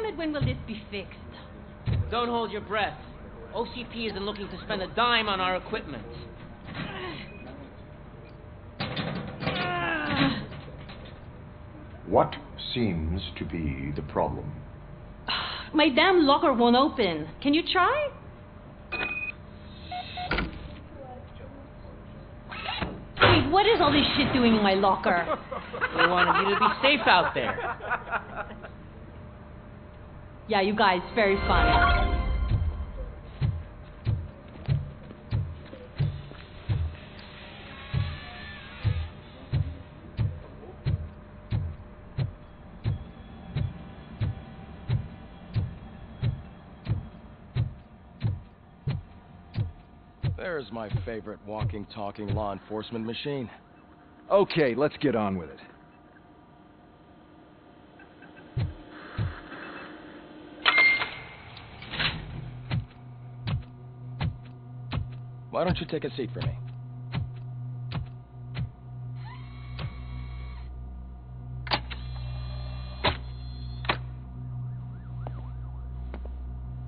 it, when will this be fixed? Don't hold your breath. OCP isn't looking to spend a dime on our equipment. What seems to be the problem? My damn locker won't open. Can you try? Wait, what is all this shit doing in my locker? We wanted you to be safe out there. Yeah, you guys, very funny. There's my favorite walking, talking law enforcement machine. Okay, let's get on with it. Why don't you take a seat for me?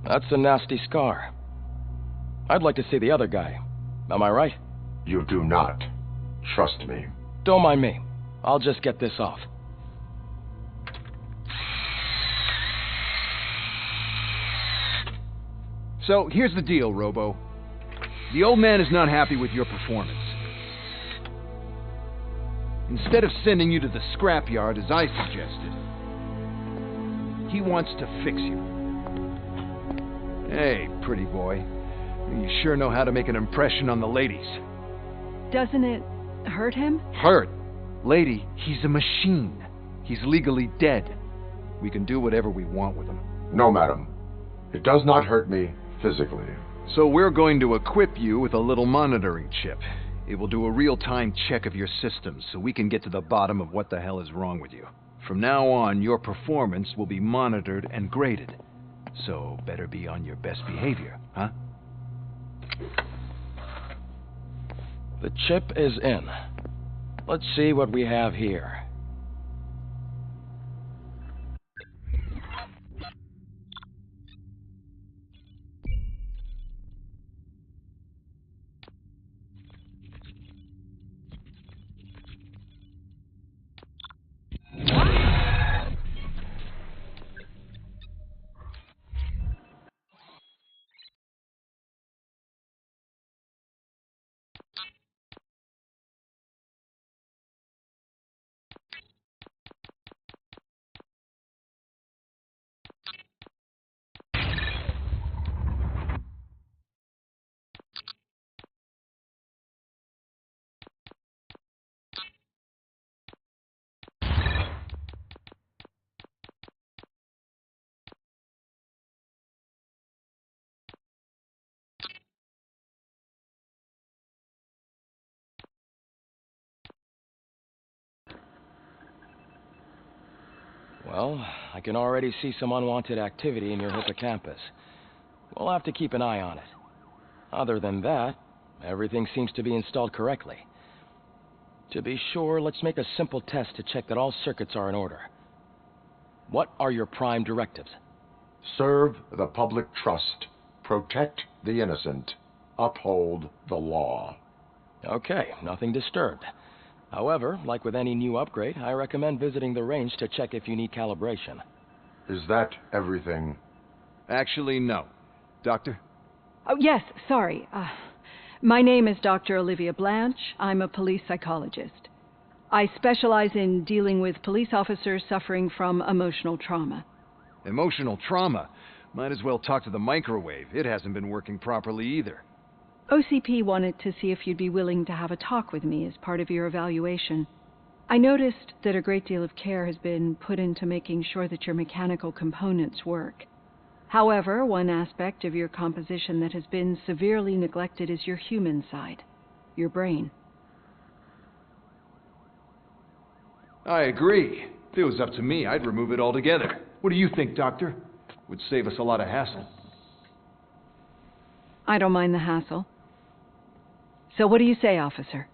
That's a nasty scar. I'd like to see the other guy. Am I right? You do not. Trust me. Don't mind me. I'll just get this off. So, here's the deal, Robo. The old man is not happy with your performance. Instead of sending you to the scrapyard as I suggested, he wants to fix you. Hey, pretty boy. You sure know how to make an impression on the ladies. Doesn't it hurt him? Hurt? Lady, he's a machine. He's legally dead. We can do whatever we want with him. No, madam. It does not hurt me physically. So we're going to equip you with a little monitoring chip. It will do a real-time check of your systems so we can get to the bottom of what the hell is wrong with you. From now on, your performance will be monitored and graded. So better be on your best behavior, huh? The chip is in. Let's see what we have here. Well, I can already see some unwanted activity in your hippocampus. We'll have to keep an eye on it. Other than that, everything seems to be installed correctly. To be sure, let's make a simple test to check that all circuits are in order. What are your prime directives? Serve the public trust. Protect the innocent. Uphold the law. Okay, nothing disturbed. However, like with any new upgrade, I recommend visiting the range to check if you need calibration. Is that everything? Actually, no. Doctor? Oh, yes, sorry. My name is Dr. Olivia Blanche. I'm a police psychologist. I specialize in dealing with police officers suffering from emotional trauma. Emotional trauma? Might as well talk to the microwave. It hasn't been working properly either. OCP wanted to see if you'd be willing to have a talk with me as part of your evaluation. I noticed that a great deal of care has been put into making sure that your mechanical components work. However, one aspect of your composition that has been severely neglected is your human side, your brain. I agree. If it was up to me, I'd remove it altogether. What do you think, Doctor? Would save us a lot of hassle. I don't mind the hassle. So what do you say, officer?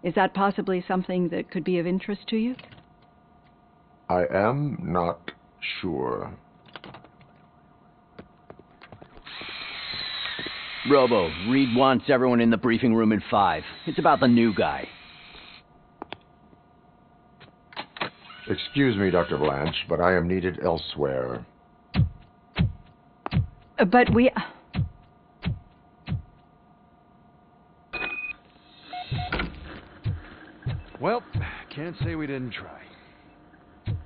Is that possibly something that could be of interest to you? I am not Sure. Robo, Reed wants everyone in the briefing room in 5. It's about the new guy. Excuse me, Dr. Blanche, but I am needed elsewhere. But we... Well, can't say we didn't try.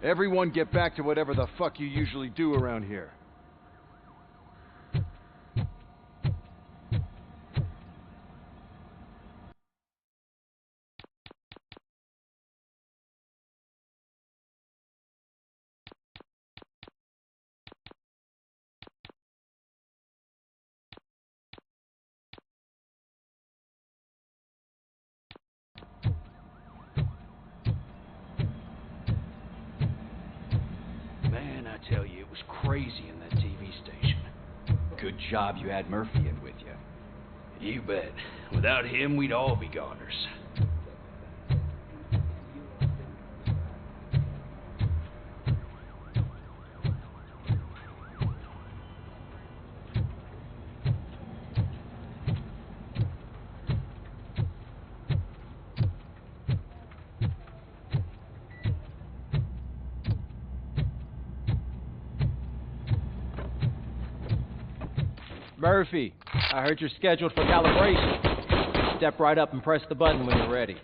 Everyone get back to whatever the fuck you usually do around here. Man, I tell you, it was crazy in that TV station. Good job you had Murphy in with you. You bet. Without him, we'd all be goners. Murphy, I heard you're scheduled for calibration. Step right up and press the button when you're ready.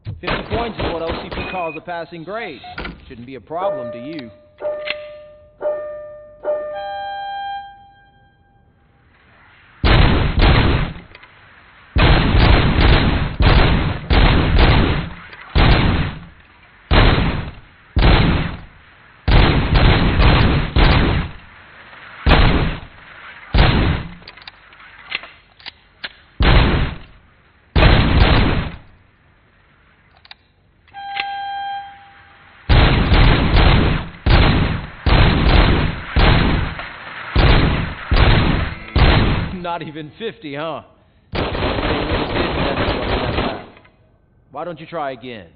50 points is what OCP calls a passing grade. Shouldn't be a problem to you. Not even 50, huh? They really did mess you up in that lab. Why don't you try again?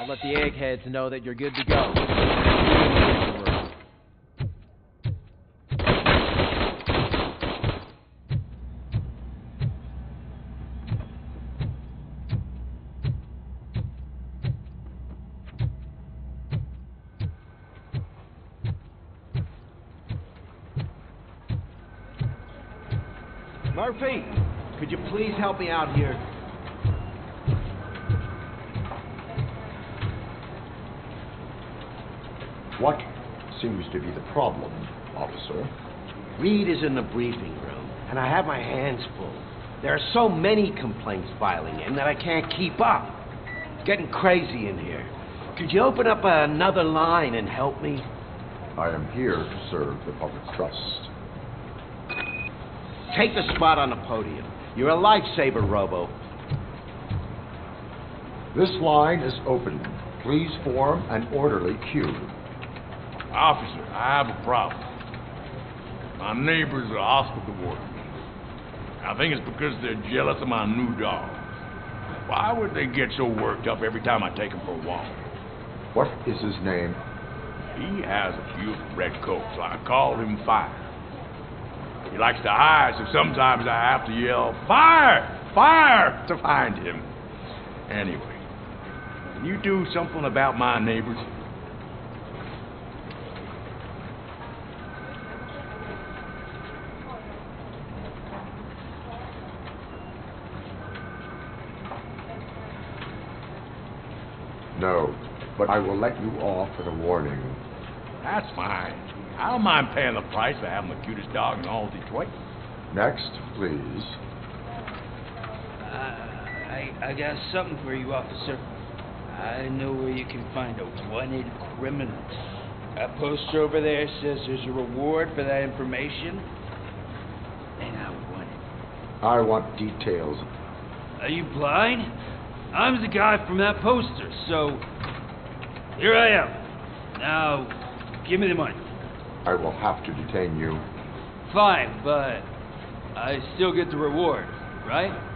Let the eggheads know that you're good to go. Murphy, could you please help me out here? What seems to be the problem, officer? Reed is in the briefing room, and I have my hands full. There are so many complaints filing in that I can't keep up. It's getting crazy in here. Could you open up another line and help me? I am here to serve the public trust. Take the spot on the podium. You're a lifesaver, Robo. This line is open. Please form an orderly queue. Officer, I have a problem. My neighbors are hostile toward me. I think it's because they're jealous of my new dog. Why would they get so worked up every time I take him for a walk? What is his name? He has a beautiful red coat, so I call him Fire. He likes to hide, so sometimes I have to yell, Fire! Fire! to find him. Anyway, can you do something about my neighbors? No, but I will let you off with a warning. That's fine. I don't mind paying the price for having the cutest dog in all Detroit. Next, please. I got something for you, officer. I know where you can find a wanted criminal. That poster over there says there's a reward for that information, and I want it. I want details. Are you blind? I'm the guy from that poster, so here I am. Now, give me the money. I will have to detain you. Fine, but I still get the reward, right?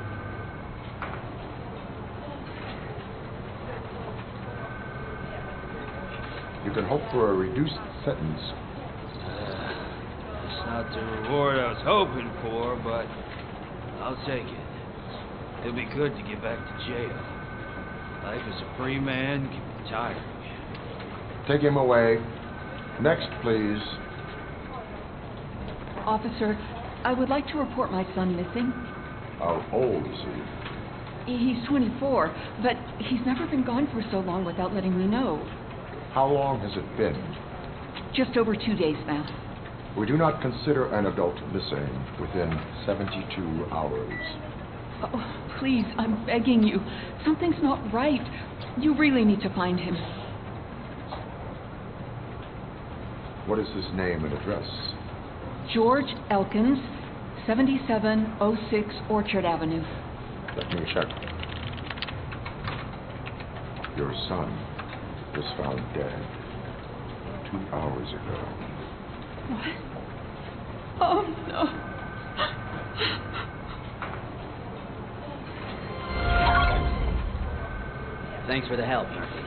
You can hope for a reduced sentence. It's not the reward I was hoping for, but I'll take it. It'll be good to get back to jail. Life as a free man can be tiring. Take him away. Next, please. Officer, I would like to report my son missing. How old is he? He's 24, but he's never been gone for so long without letting me know. How long has it been? Just over 2 days now. We do not consider an adult missing within 72 hours. Oh, please, I'm begging you. Something's not right. You really need to find him. What is his name and address? George Elkins, 7706 Orchard Avenue. Let me check. Your son was found dead 2 hours ago. What? Oh, no. Thanks for the help, Murphy.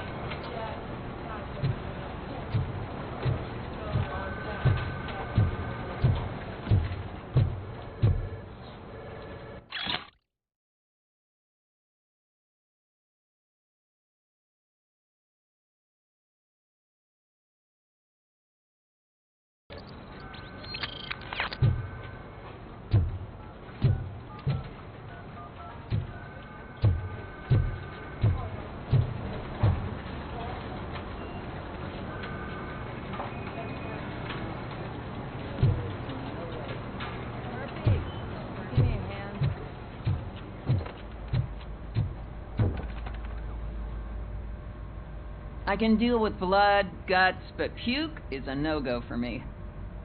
I can deal with blood, guts, but puke is a no-go for me.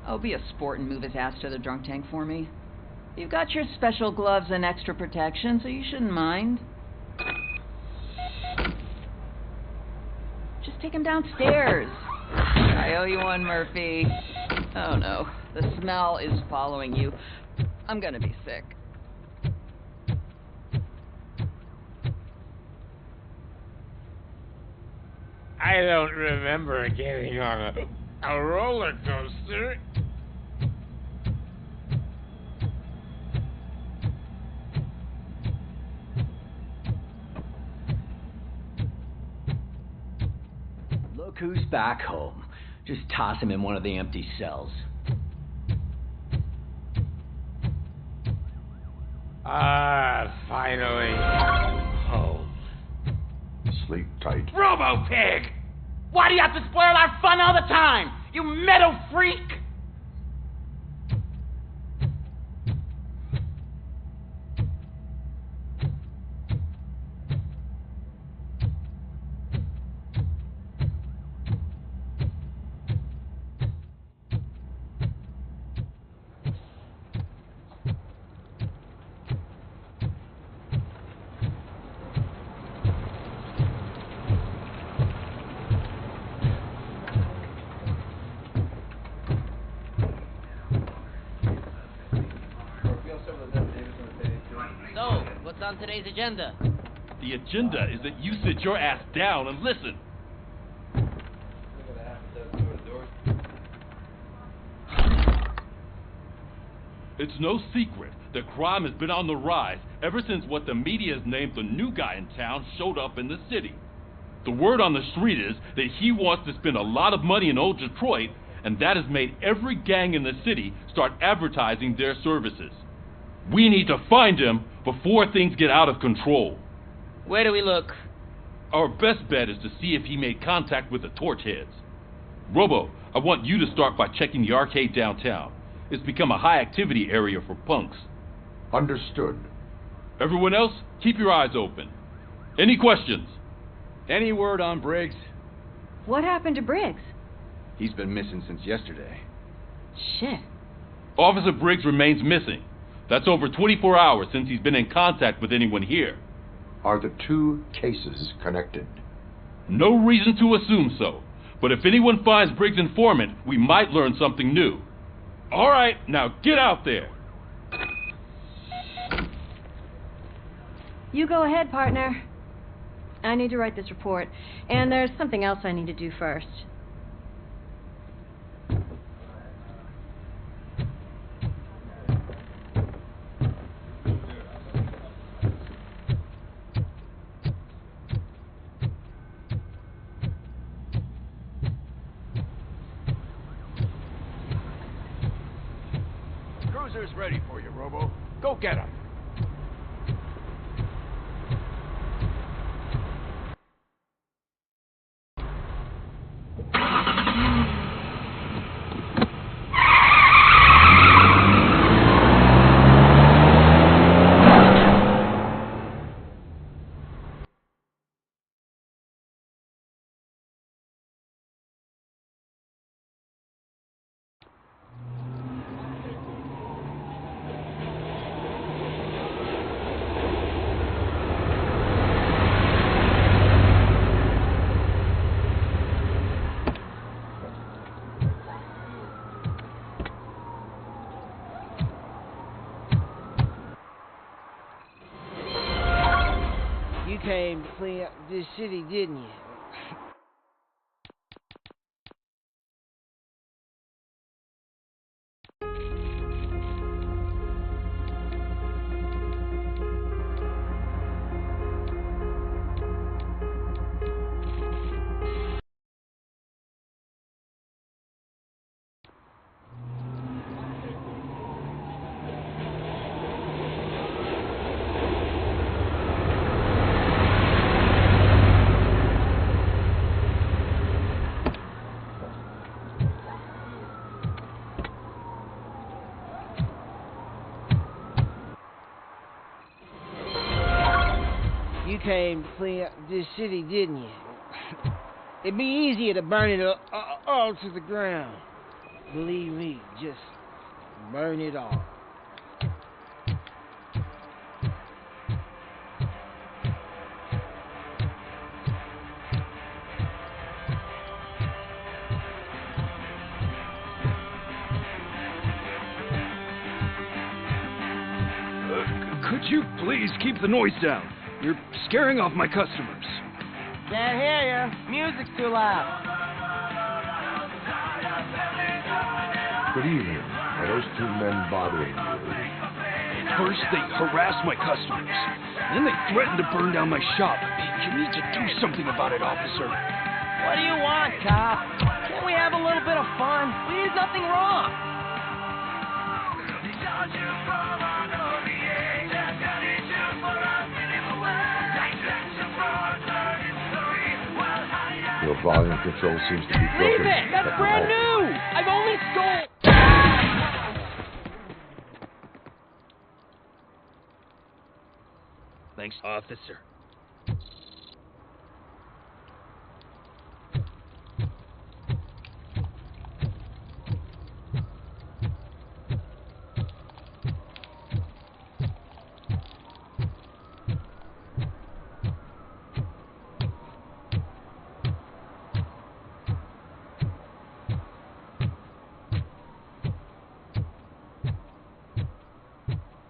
Oh, be a sport and move his ass to the drunk tank for me. You've got your special gloves and extra protection, so you shouldn't mind. Just take him downstairs. I owe you one, Murphy. Oh no, the smell is following you. I'm gonna be sick. I don't remember getting on a roller coaster. Look who's back home. Just toss him in one of the empty cells. Finally. Home. Sleep tight. Robo-Pig! Why do you have to spoil our fun all the time? You metal freak! So, what's on today's agenda? The agenda is that you sit your ass down and listen. It's no secret that crime has been on the rise ever since what the media has named the new guy in town showed up in the city. The word on the street is that he wants to spend a lot of money in old Detroit, and that has made every gang in the city start advertising their services. We need to find him before things get out of control. Where do we look? Our best bet is to see if he made contact with the torch heads. Robo, I want you to start by checking the arcade downtown. It's become a high-activity area for punks. Understood. Everyone else, keep your eyes open. Any questions? Any word on Briggs? What happened to Briggs? He's been missing since yesterday. Shit. Officer Briggs remains missing. That's over 24 hours since he's been in contact with anyone here. Are the two cases connected? No reason to assume so. But if anyone finds Briggs' informant, we might learn something new. All right, now get out there. You go ahead, partner. I need to write this report, and there's something else I need to do first. Cruiser's ready for you, Robo. Go get him. You came to clean up this city, didn't you? You came to clean up this city, didn't you? It'd be easier to burn it all to the ground. Believe me, just burn it all. Could you please keep the noise down? You're scaring off my customers. Can't hear you. Music's too loud. Good evening. Are those two men bothering you? First, they harass my customers. Then they threaten to burn down my shop. You need to do something about it, officer. What do you want, cop? Can't we have a little bit of fun? We did nothing wrong. Your volume control seems to be broken. Leave it! That's brand new! I've only stole... Thanks, officer.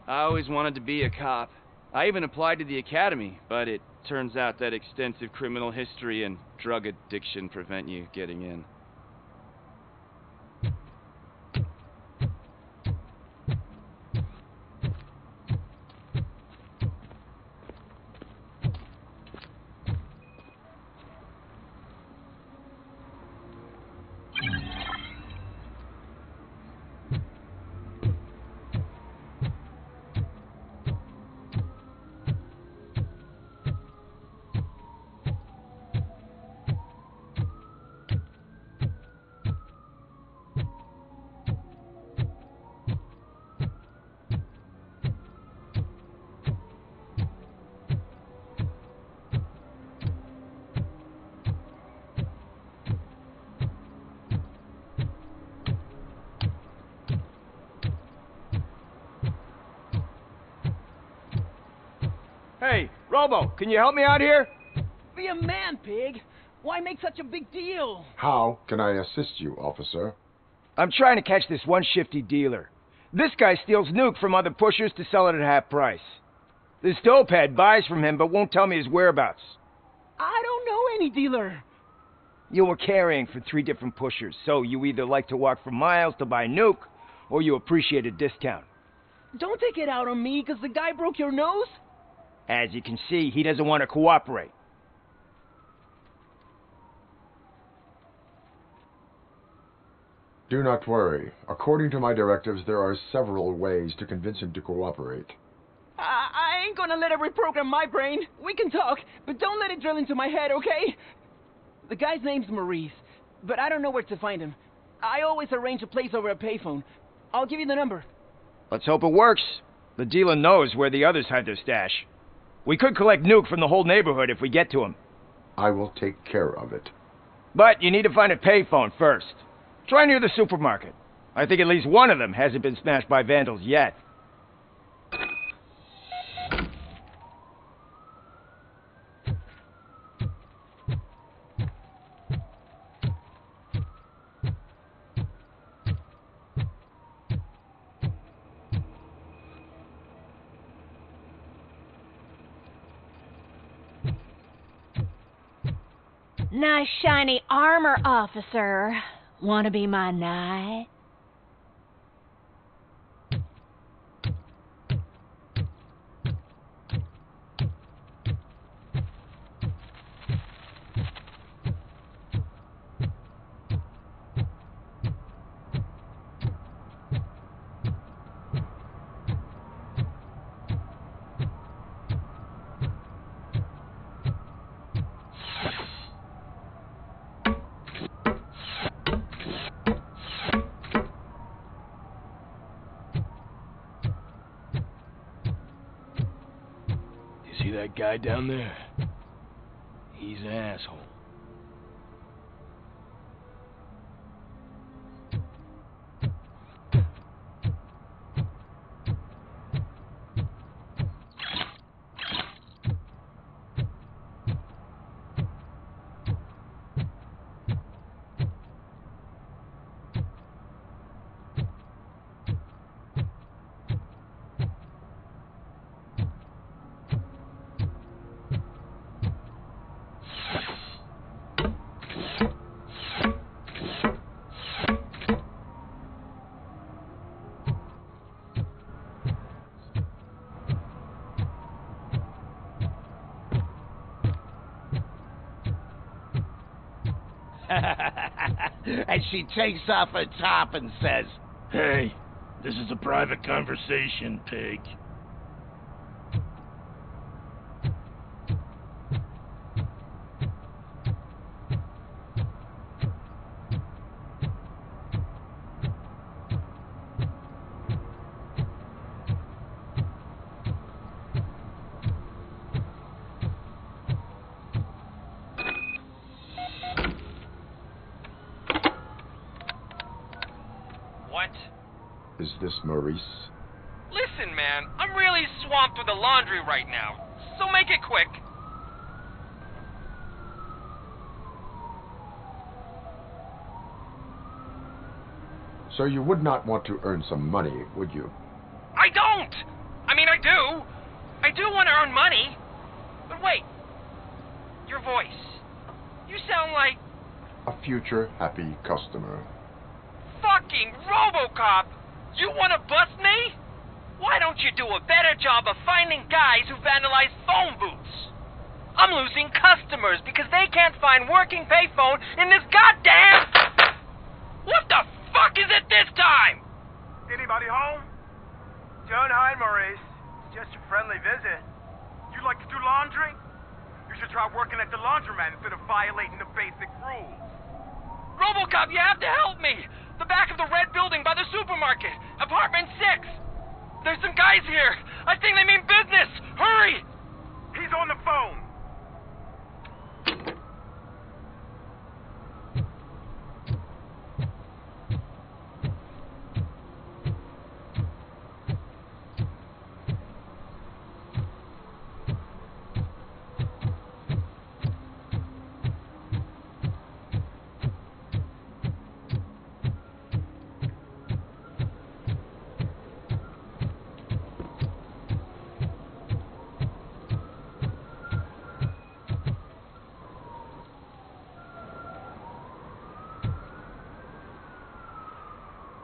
I always wanted to be a cop. I even applied to the academy, but it turns out that extensive criminal history and drug addiction prevent you getting in. Robo, can you help me out here? Be a man, Pig. Why make such a big deal? How can I assist you, officer? I'm trying to catch this one shifty dealer. This guy steals nuke from other pushers to sell it at half price. This dopehead buys from him but won't tell me his whereabouts. I don't know any dealer. You were carrying for 3 different pushers, so you either like to walk for miles to buy nuke, or you appreciate a discount. Don't take it out on me, because the guy broke your nose? As you can see, he doesn't want to cooperate. Do not worry. According to my directives, there are several ways to convince him to cooperate. I ain't gonna let it reprogram my brain. We can talk, but don't let it drill into my head, okay? The guy's name's Maurice, but I don't know where to find him. I always arrange a place over a payphone. I'll give you the number. Let's hope it works. The dealer knows where the others hide their stash. We could collect nuke from the whole neighborhood if we get to him. I will take care of it. But you need to find a payphone first. Try near the supermarket. I think at least one of them hasn't been smashed by vandals yet. Nice shiny armor, officer. Wanna be my knight? See that guy down there? He's an asshole. And she takes off her top and says, Hey, this is a private conversation, Pig. What? Is this Maurice? Listen, man, I'm really swamped with the laundry right now, so make it quick. So you would not want to earn some money, would you? I don't! I mean, I do. I do want to earn money. But wait. Your voice. You sound like... A future happy customer. fucking Robocop! You want to bust me? Why don't you do a better job of finding guys who vandalize phone booths? I'm losing customers because they can't find working payphone in this goddamn... What the fuck is it this time? Anybody home? Don't hide, Maurice. It's just a friendly visit. You like to do laundry? You should try working at the laundromat instead of violating the basic rules. Robocop, you have to help me! The back of the red building by the supermarket. Apartment 6. There's some guys here. I think they mean business. Hurry! He's on the phone.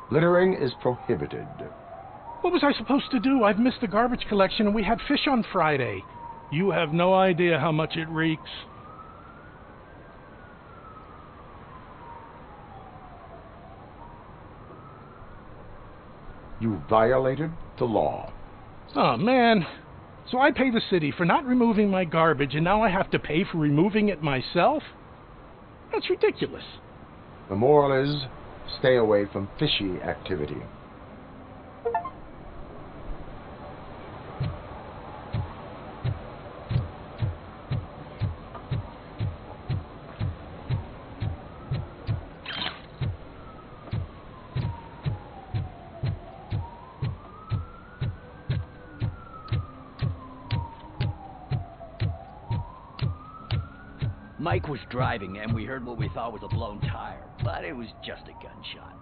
Littering is prohibited. What was I supposed to do? I've missed the garbage collection and we had fish on Friday. You have no idea how much it reeks. You violated the law. Oh, man. So I pay the city for not removing my garbage, and now I have to pay for removing it myself? That's ridiculous. The moral is, stay away from fishy activity. Mike was driving, and we heard what we thought was a blown tire, but it was just a gunshot.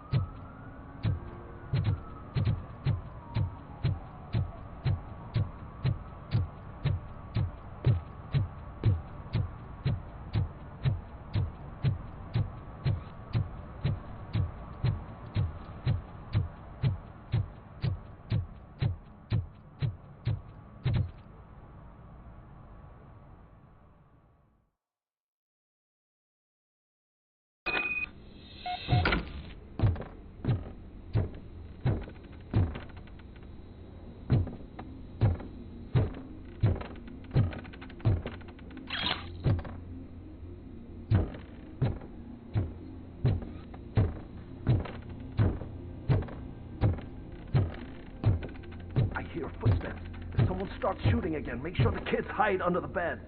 Footsteps. If someone starts shooting again, make sure the kids hide under the bed.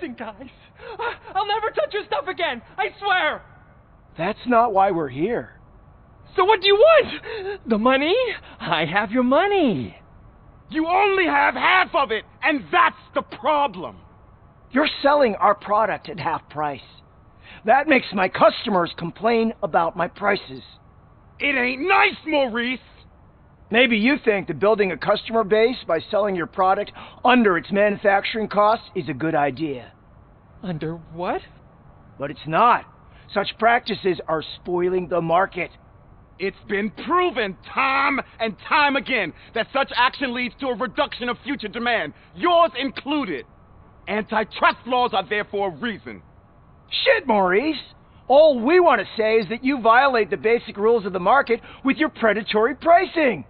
Listen, guys. I'll never touch your stuff again. I swear. That's not why we're here. So what do you want? The money? I have your money. You only have half of it, and that's the problem. You're selling our product at half price. That makes my customers complain about my prices. It ain't nice, Maurice. Maybe you think that building a customer base by selling your product under its manufacturing costs is a good idea. Under what? But it's not. Such practices are spoiling the market. It's been proven time and time again that such action leads to a reduction of future demand, yours included. Antitrust laws are there for a reason. Shit, Maurice! All we want to say is that you violate the basic rules of the market with your predatory pricing.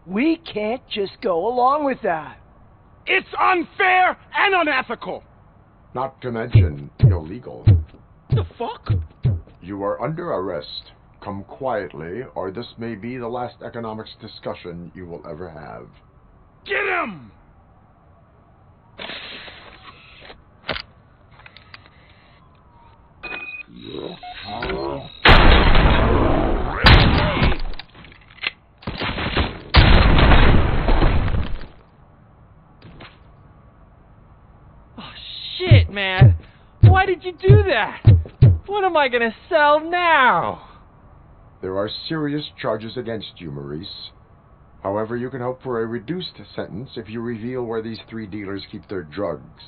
We can't just go along with that. It's unfair and unethical. Not to mention illegal. The fuck? You are under arrest. Come quietly, or this may be the last economics discussion you will ever have. Get him! Oh, shit, man. Why did you do that? What am I gonna sell now? There are serious charges against you, Maurice. However, you can hope for a reduced sentence if you reveal where these 3 dealers keep their drugs.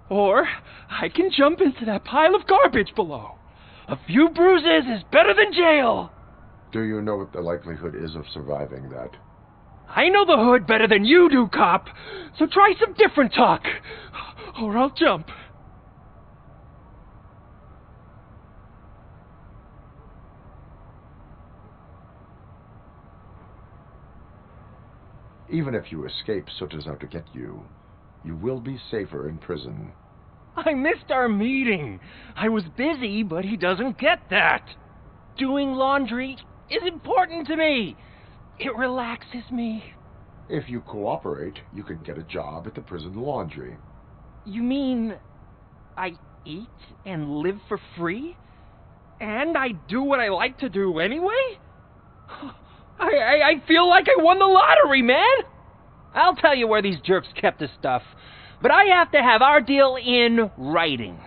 Or I can jump into that pile of garbage below. A few bruises is better than jail. Do you know what the likelihood is of surviving that? I know the hood better than you do, cop. So try some different talk, or I'll jump. Even if you escape Soot is out to get you, you will be safer in prison. I missed our meeting. I was busy, but he doesn't get that. Doing laundry is important to me. It relaxes me. If you cooperate, you can get a job at the prison laundry. You mean I eat and live for free? And I do what I like to do anyway? I feel like I won the lottery, man! I'll tell you where these jerks kept the stuff, but I have to have our deal in writing.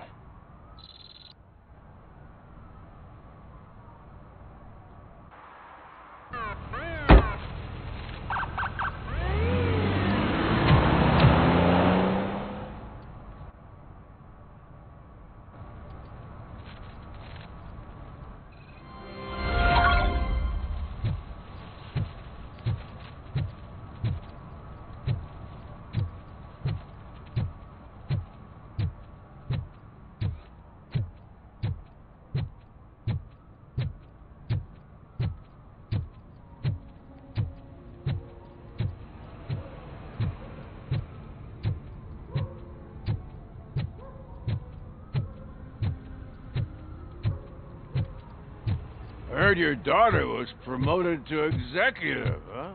Heard your daughter was promoted to executive, huh?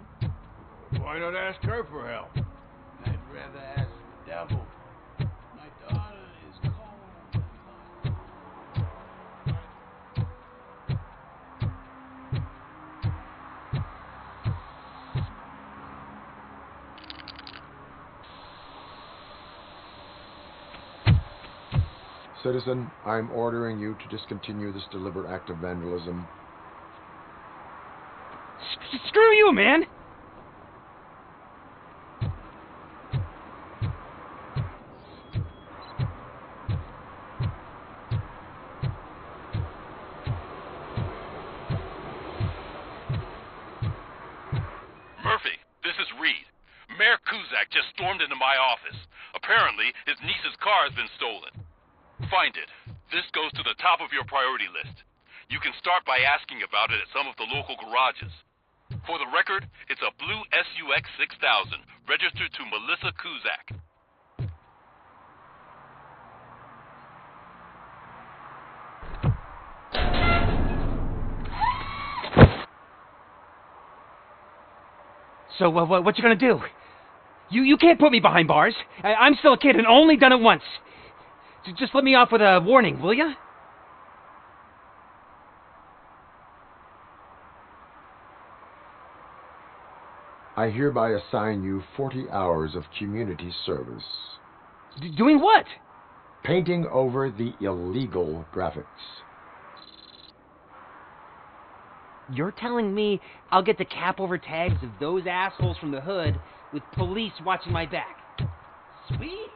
Why not ask her for help? I'd rather ask the devil. My daughter is cold. Citizen, I'm ordering you to discontinue this deliberate act of vandalism. Screw you, man! Murphy, this is Reed. Mayor Kuzak just stormed into my office. Apparently, his niece's car has been stolen. Find it. This goes to the top of your priority list. You can start by asking about it at some of the local garages. For the record, it's a blue SUX 6000, registered to Melissa Kuzak. So, what you gonna do? You can't put me behind bars. I'm still a kid and only done it once. Just let me off with a warning, will ya? I hereby assign you 40 hours of community service. Doing what? Painting over the illegal graphics. You're telling me I'll get the cap over tags of those assholes from the hood with police watching my back? Sweet.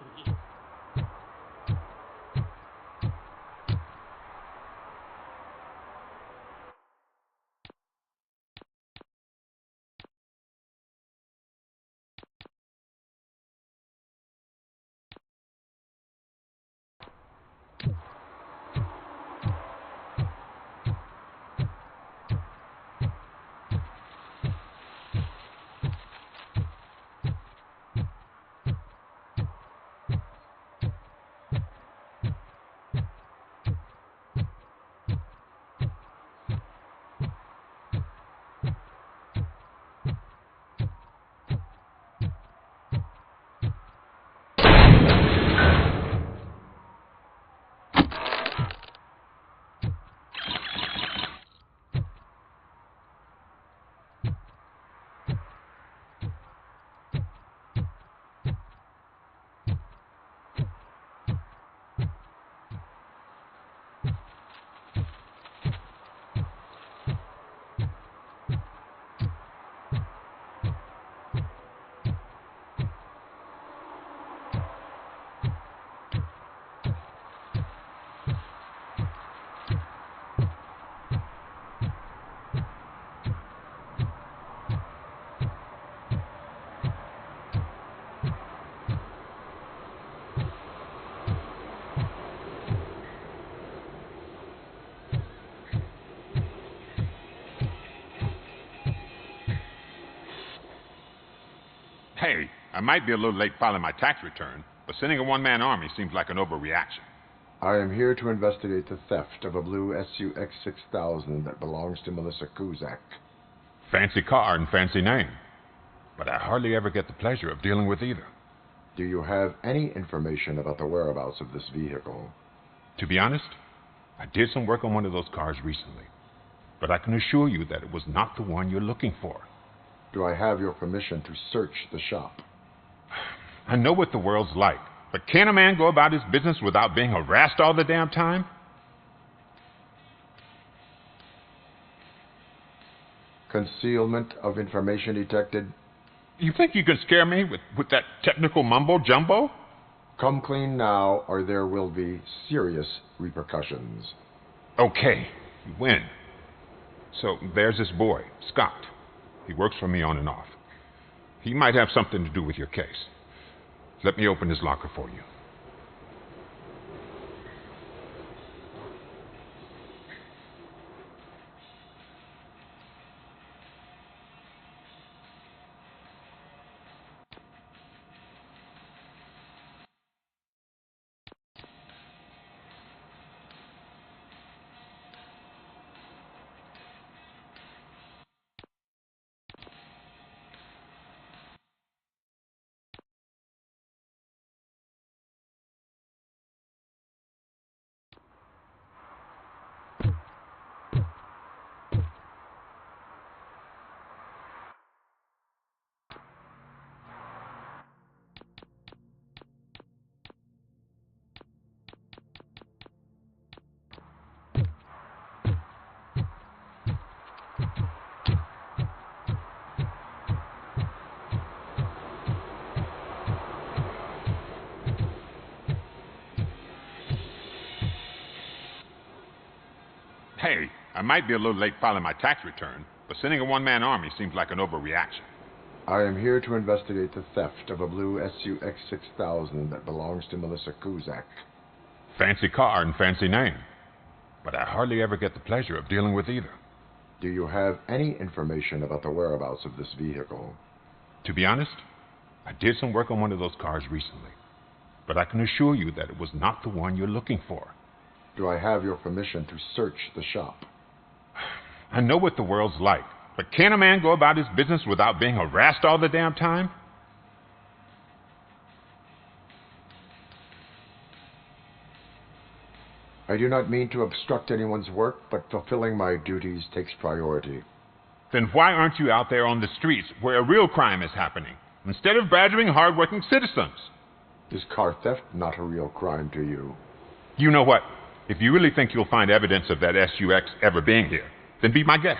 I might be a little late filing my tax return, but sending a one-man army seems like an overreaction. I am here to investigate the theft of a blue SUX 6000 that belongs to Melissa Kuzak. Fancy car and fancy name, but I hardly ever get the pleasure of dealing with either. Do you have any information about the whereabouts of this vehicle? To be honest, I did some work on one of those cars recently, but I can assure you that it was not the one you're looking for. Do I have your permission to search the shop? I know what the world's like, but can a man go about his business without being harassed all the damn time? Concealment of information detected. You think you can scare me with that technical mumbo-jumbo? Come clean now, or there will be serious repercussions. Okay, you win. So there's this boy, Scott. He works for me on and off. He might have something to do with your case. Let me open his locker for you. Hey, I might be a little late filing my tax return, but sending a one-man army seems like an overreaction. I am here to investigate the theft of a blue SUX 6000 that belongs to Melissa Kuzak. Fancy car and fancy name, but I hardly ever get the pleasure of dealing with either. Do you have any information about the whereabouts of this vehicle? To be honest, I did some work on one of those cars recently, but I can assure you that it was not the one you're looking for. Do I have your permission to search the shop? I know what the world's like, but can a man go about his business without being harassed all the damn time? I do not mean to obstruct anyone's work, but fulfilling my duties takes priority. Then why aren't you out there on the streets where a real crime is happening, instead of badgering hard-working citizens? Is car theft not a real crime to you? You know what? If you really think you'll find evidence of that SUX ever being here, then be my guest.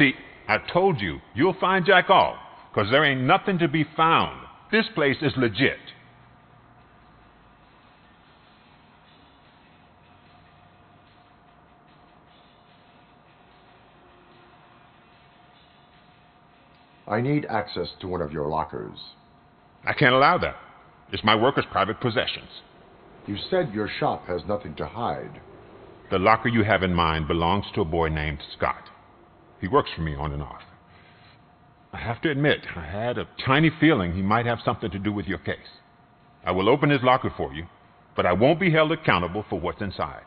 See, I told you, you'll find Jack all, 'cause there ain't nothing to be found. This place is legit. I need access to one of your lockers. I can't allow that. It's my workers' private possessions. You said your shop has nothing to hide. The locker you have in mind belongs to a boy named Scott. He works for me on and off. I have to admit, I had a tiny feeling he might have something to do with your case. I will open his locker for you, but I won't be held accountable for what's inside.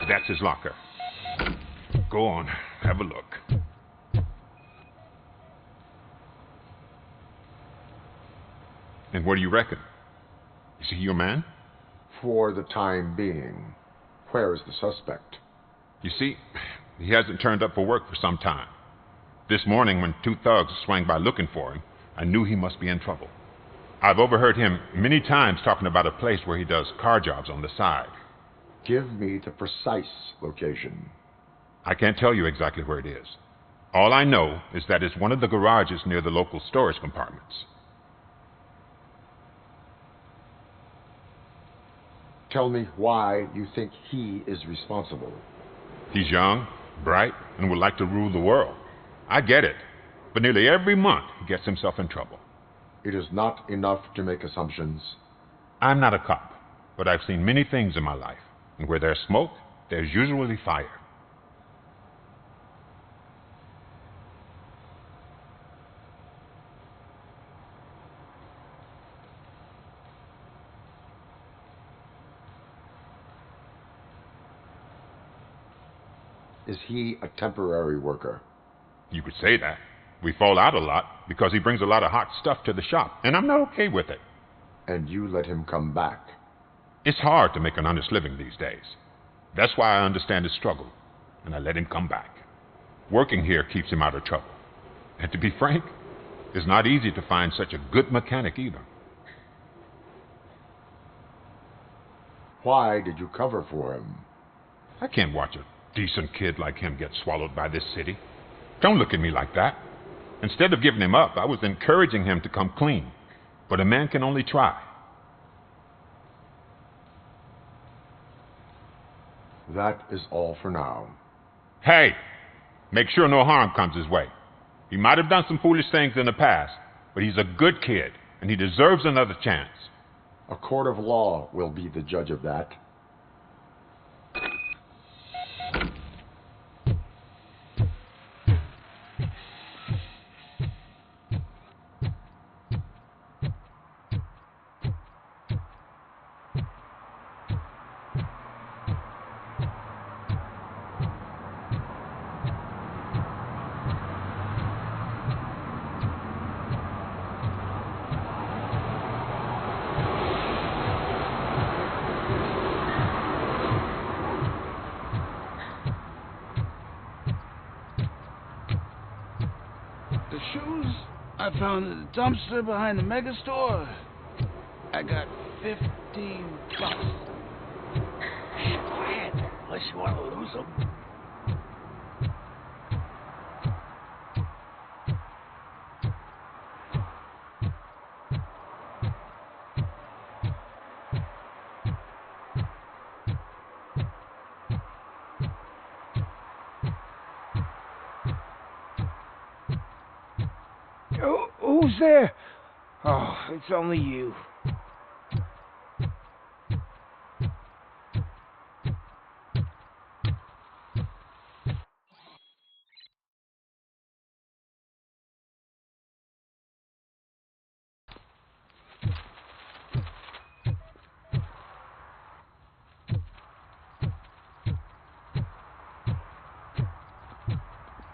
That's his locker. Go on, have a look. And what do you reckon? Is he your man? For the time being. Where is the suspect? You see, he hasn't turned up for work for some time. This morning, when 2 thugs swang by looking for him, I knew he must be in trouble. I've overheard him many times talking about a place where he does car jobs on the side. Give me the precise location. I can't tell you exactly where it is. All I know is that it's one of the garages near the local storage compartments. Tell me why you think he is responsible. He's young, bright, and would like to rule the world. I get it, but nearly every month he gets himself in trouble. It is not enough to make assumptions. I'm not a cop, but I've seen many things in my life, and where there's smoke, there's usually fire. Is he a temporary worker? You could say that. We fall out a lot because he brings a lot of hot stuff to the shop, and I'm not okay with it. And you let him come back? It's hard to make an honest living these days. That's why I understand his struggle, and I let him come back. Working here keeps him out of trouble. And to be frank, it's not easy to find such a good mechanic either. Why did you cover for him? I can't watch a decent kid like him get swallowed by this city. Don't look at me like that. Instead of giving him up, I was encouraging him to come clean. But a man can only try. That is all for now. Hey! Make sure no harm comes his way. He might have done some foolish things in the past, but he's a good kid, and he deserves another chance. A court of law will be the judge of that. The shoes I found in the dumpster behind the mega store. I got $15. Shh, quiet, unless you want to lose them. Who's there? Oh, it's only you.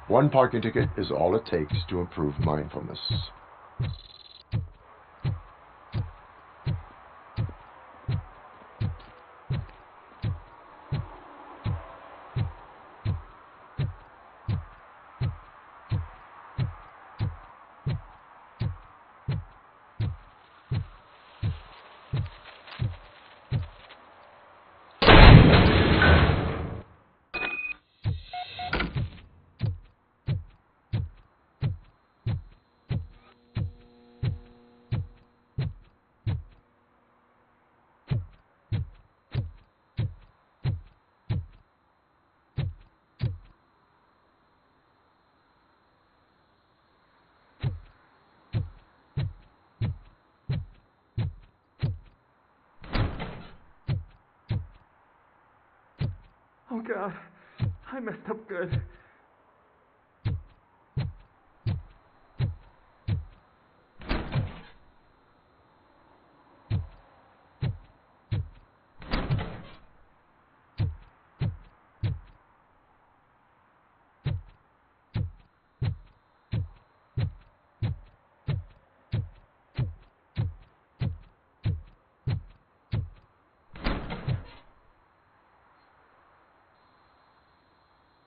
One parking ticket is all it takes to improve mindfulness. Oh, God. I messed up good.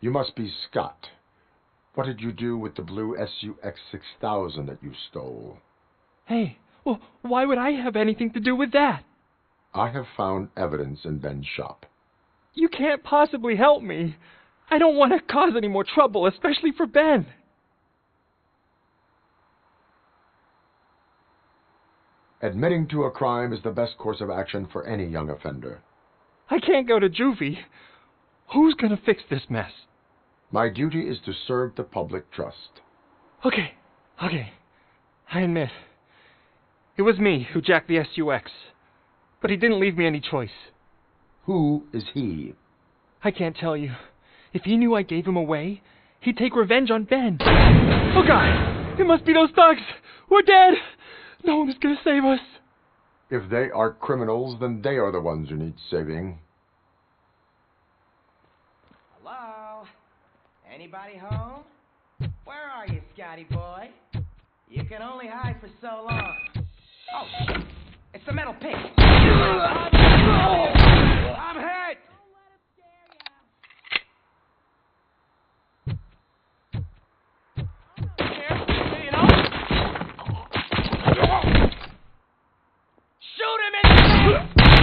You must be Scott. What did you do with the blue SUX 6000 that you stole? Hey, well, why would I have anything to do with that? I have found evidence in Ben's shop. You can't possibly help me. I don't want to cause any more trouble, especially for Ben. Admitting to a crime is the best course of action for any young offender. I can't go to juvie. Who's gonna fix this mess? My duty is to serve the public trust. Okay. I admit. It was me who jacked the SUX. But he didn't leave me any choice. Who is he? I can't tell you. If he knew I gave him away, he'd take revenge on Ben. Oh, God! It must be those thugs! We're dead! No one is gonna save us. If they are criminals, then they are the ones who need saving. Hello? Anybody home? Where are you, Scotty boy? You can only hide for so long. Oh, shit! It's the metal pig! I'm hit! Shoot him in the face!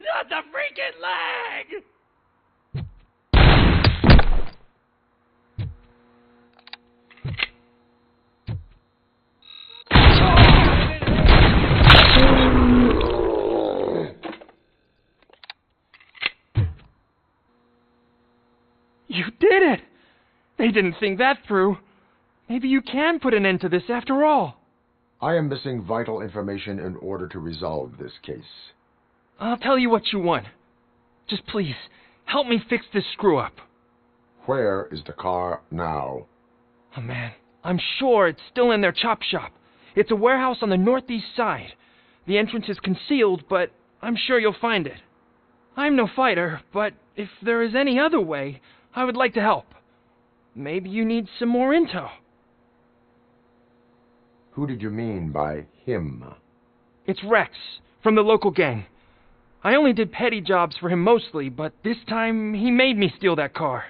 Not the freaking leg! You did it! They didn't think that through. Maybe you can put an end to this after all. I am missing vital information in order to resolve this case. I'll tell you what you want. Just please, help me fix this screw-up. Where is the car now? Oh, man, I'm sure it's still in their chop shop. It's a warehouse on the northeast side. The entrance is concealed, but I'm sure you'll find it. I'm no fighter, but if there is any other way, I would like to help. Maybe you need some more intel. Who did you mean by him? It's Rex, from the local gang. I only did petty jobs for him mostly, but this time he made me steal that car.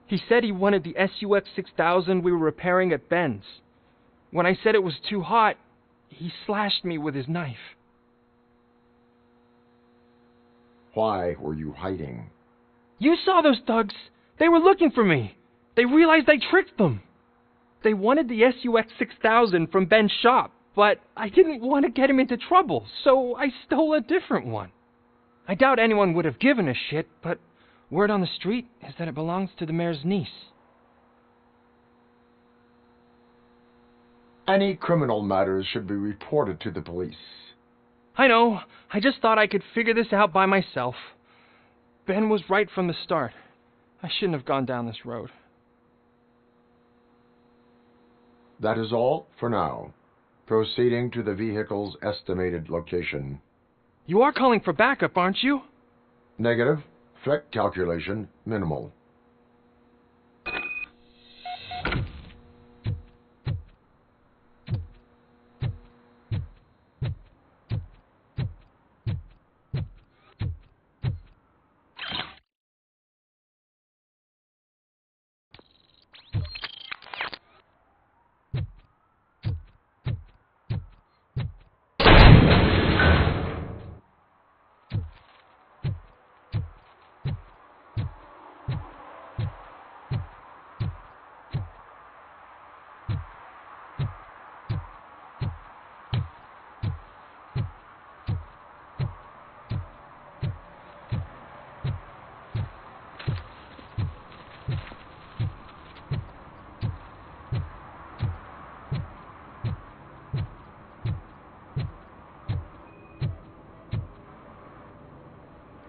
He said he wanted the SUX 6000 we were repairing at Ben's. When I said it was too hot, he slashed me with his knife. Why were you hiding? You saw those thugs. They were looking for me. They realized I tricked them. They wanted the SUX 6000 from Ben's shop, but I didn't want to get him into trouble, so I stole a different one. I doubt anyone would have given a shit, but word on the street is that it belongs to the mayor's niece. Any criminal matters should be reported to the police. I know. I just thought I could figure this out by myself. Ben was right from the start. I shouldn't have gone down this road. That is all for now. Proceeding to the vehicle's estimated location. You are calling for backup, aren't you? Negative. Threat calculation minimal.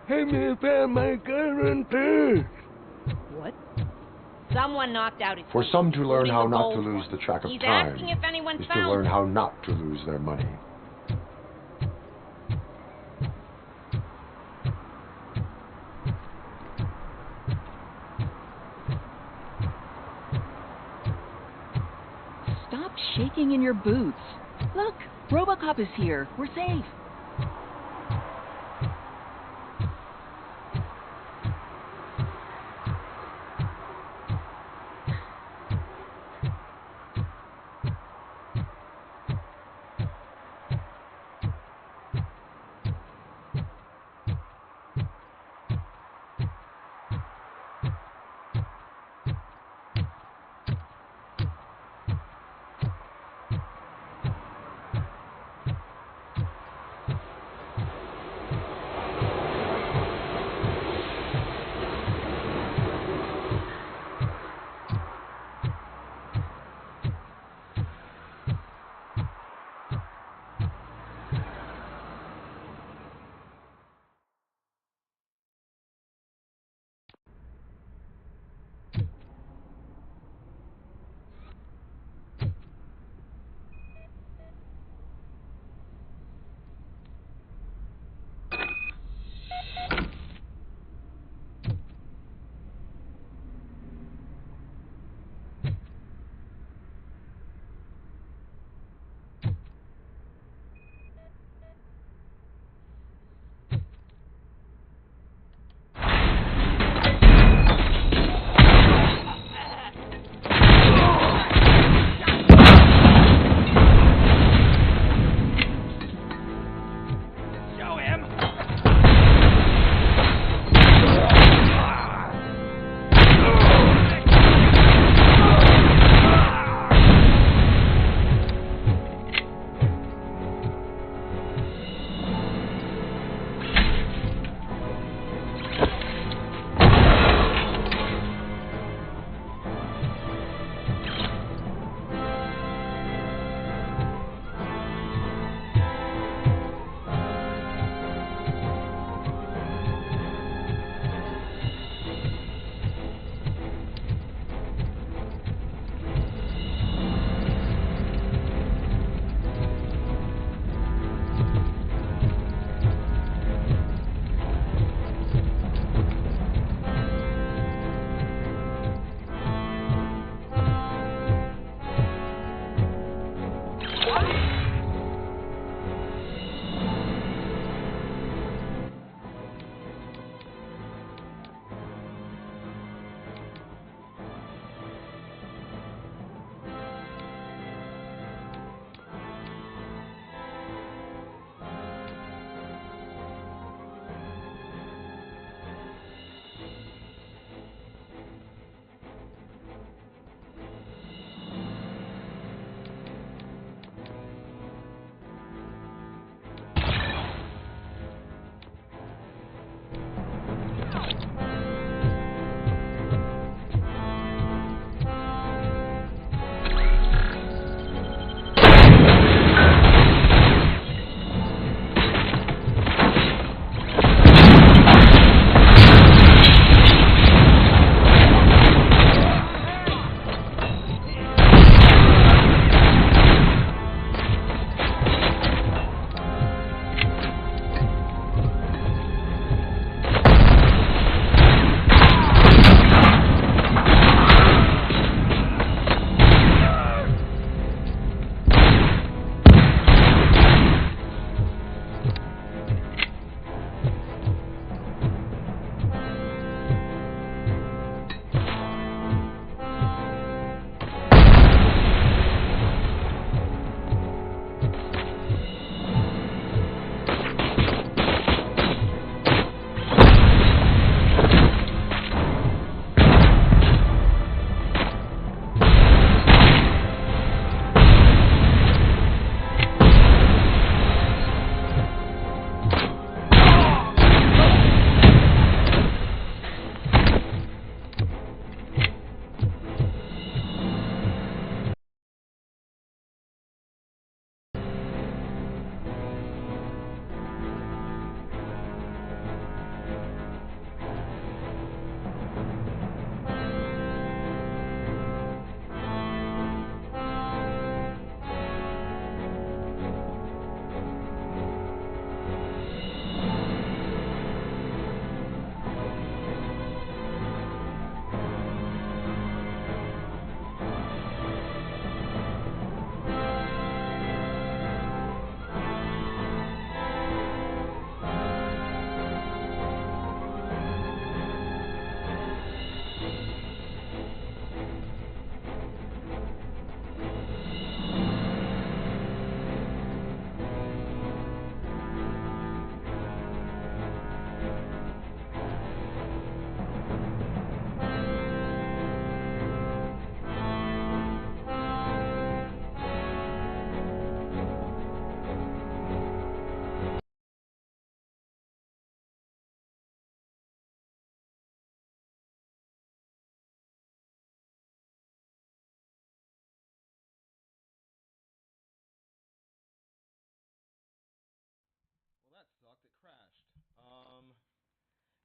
Help me find my current purse. What? Someone knocked out his For teeth, some to learn including how the not to gold lose one. the track of He's time asking if anyone is to found learn it. how not to lose their money. Stop shaking in your boots. Look, Robocop is here. We're safe.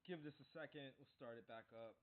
Give this a second. We'll start it back up.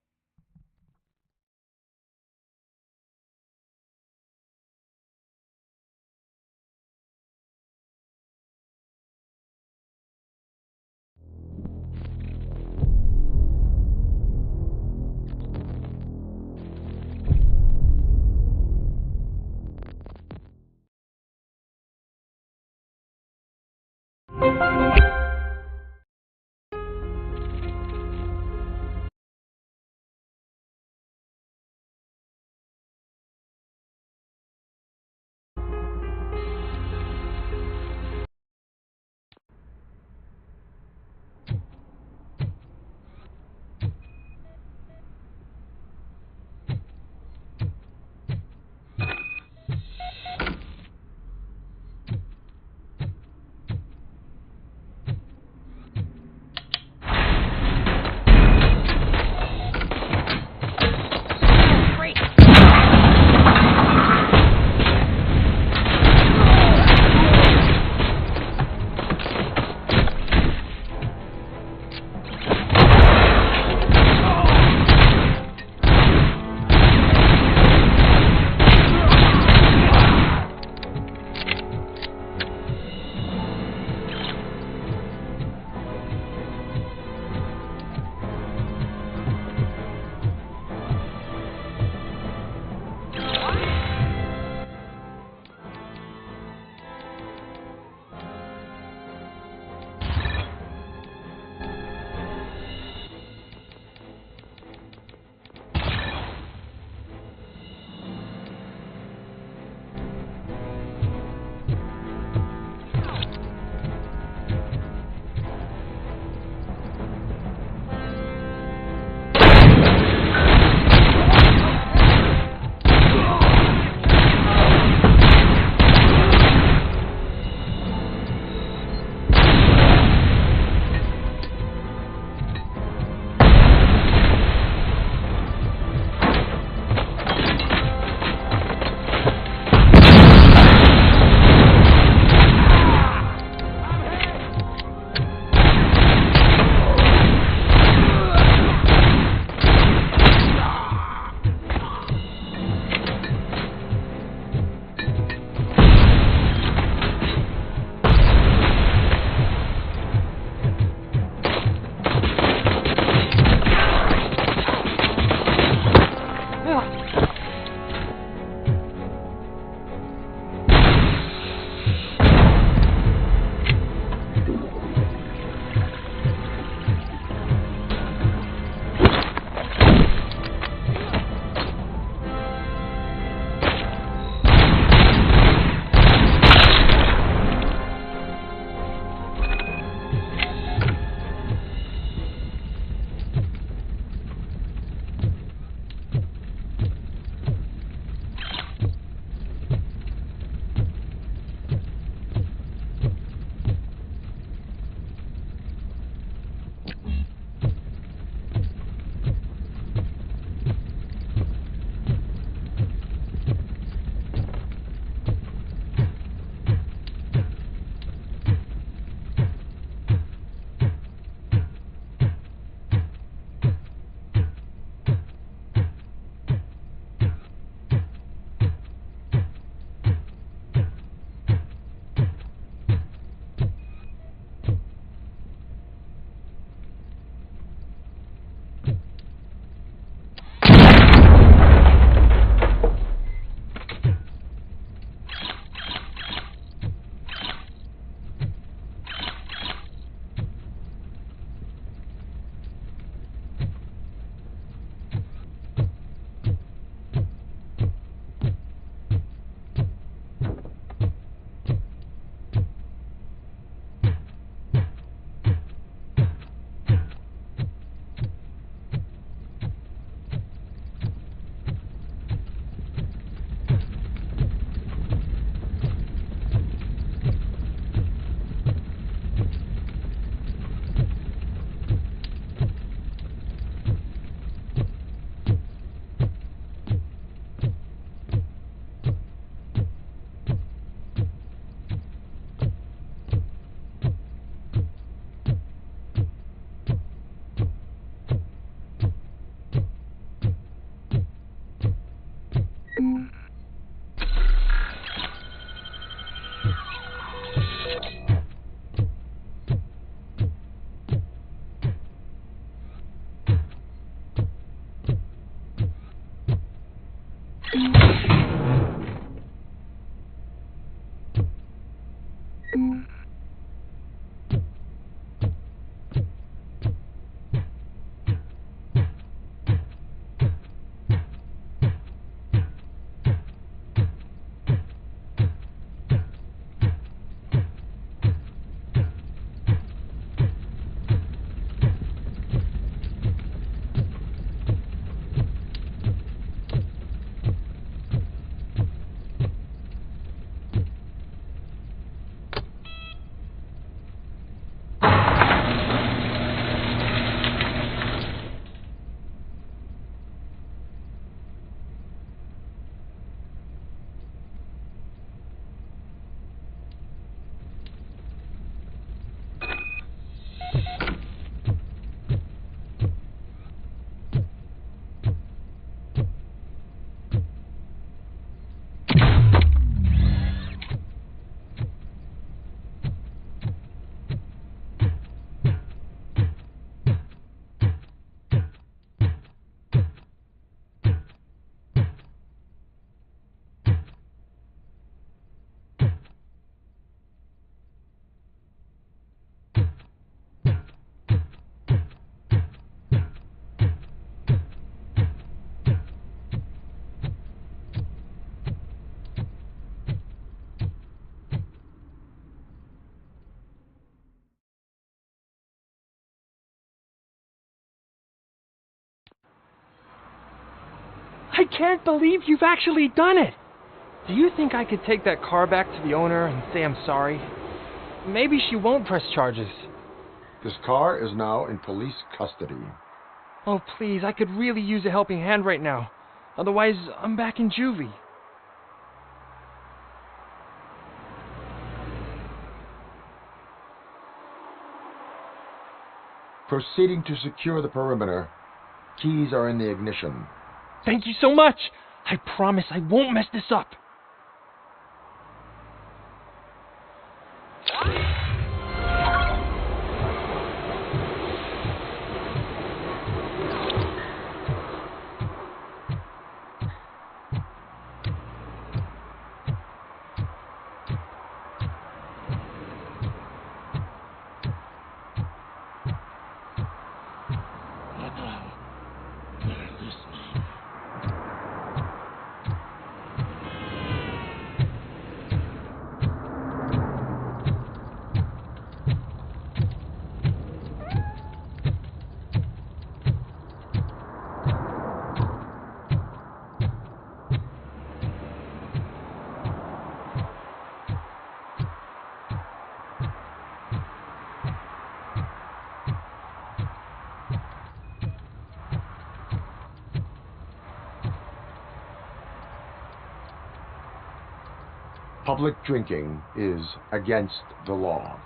I can't believe you've actually done it. Do you think I could take that car back to the owner and say I'm sorry? Maybe she won't press charges. This car is now in police custody. Oh, please, I could really use a helping hand right now. Otherwise, I'm back in juvie. Proceeding to secure the perimeter. Keys are in the ignition. Thank you so much. I promise I won't mess this up. Public drinking is against the law.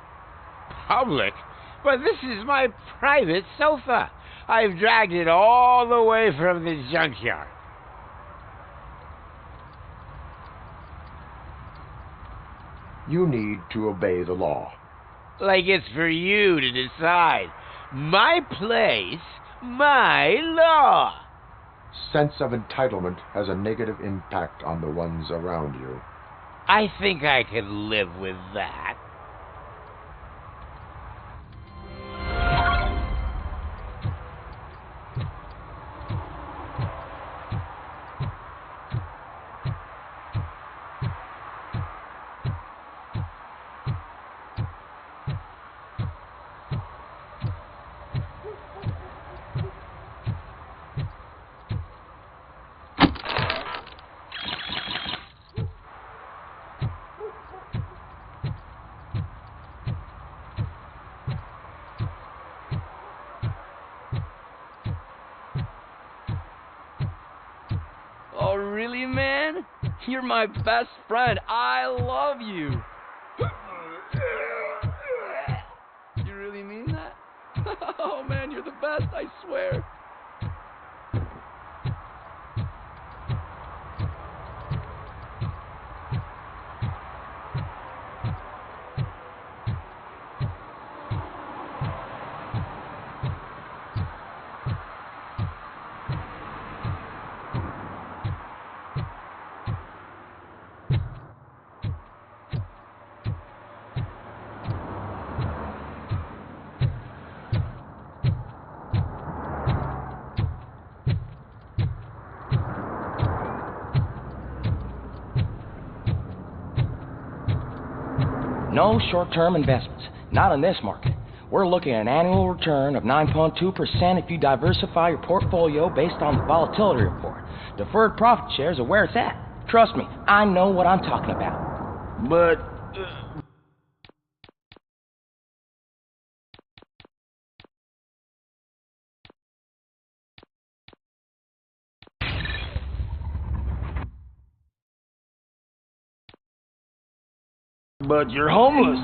Public? But this is my private sofa. I've dragged it all the way from the junkyard. You need to obey the law. Like it's for you to decide. My place, my law. Sense of entitlement has a negative impact on the ones around you. I think I can live with that. Oh, really, man? You're my best friend. I love you. You really mean that? Oh, man, you're the best, I swear. No short-term investments. Not in this market. We're looking at an annual return of 9.2% if you diversify your portfolio based on the volatility report. Deferred profit shares are where it's at. Trust me, I know what I'm talking about. But... But you're homeless.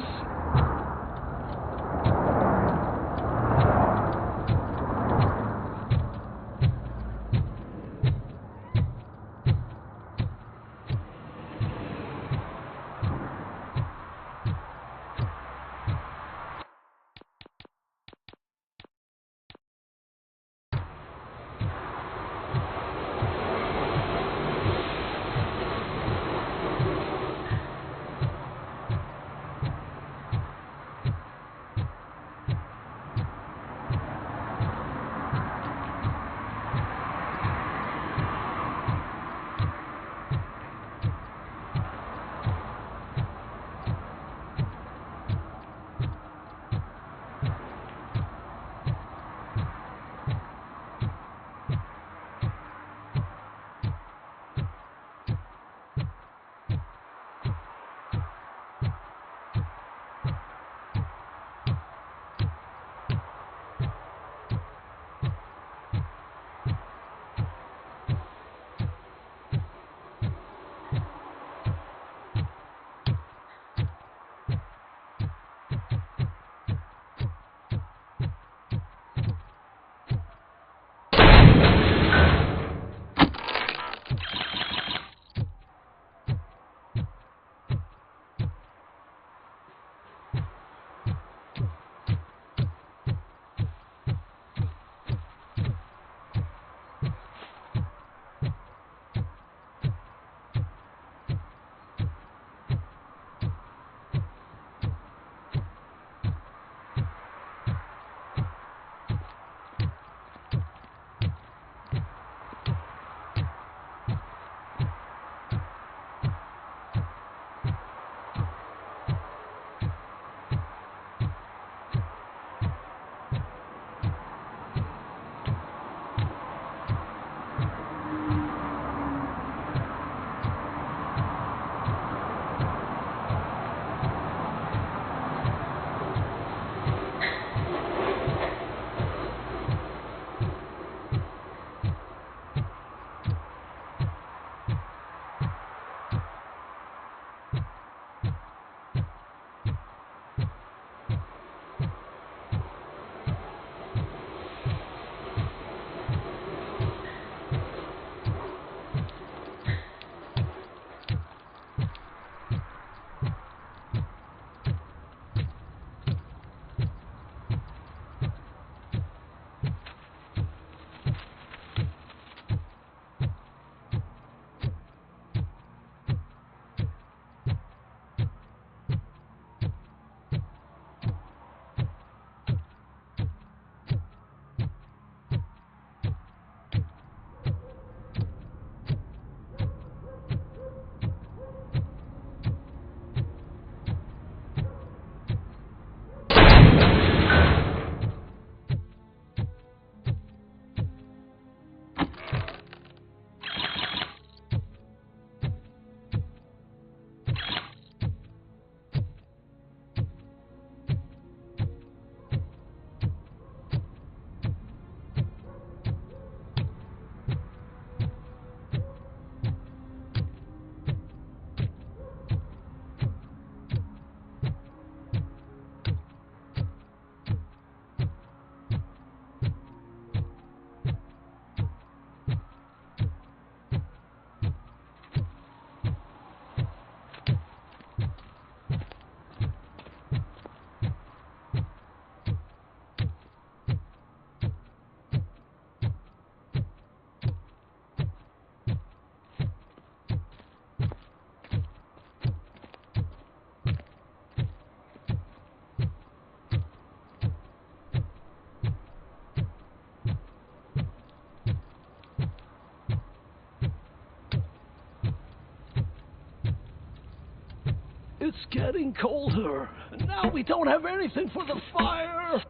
getting colder. And now we don't have anything for the fire.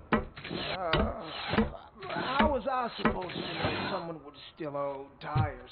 How was I supposed to know someone would steal our old tires?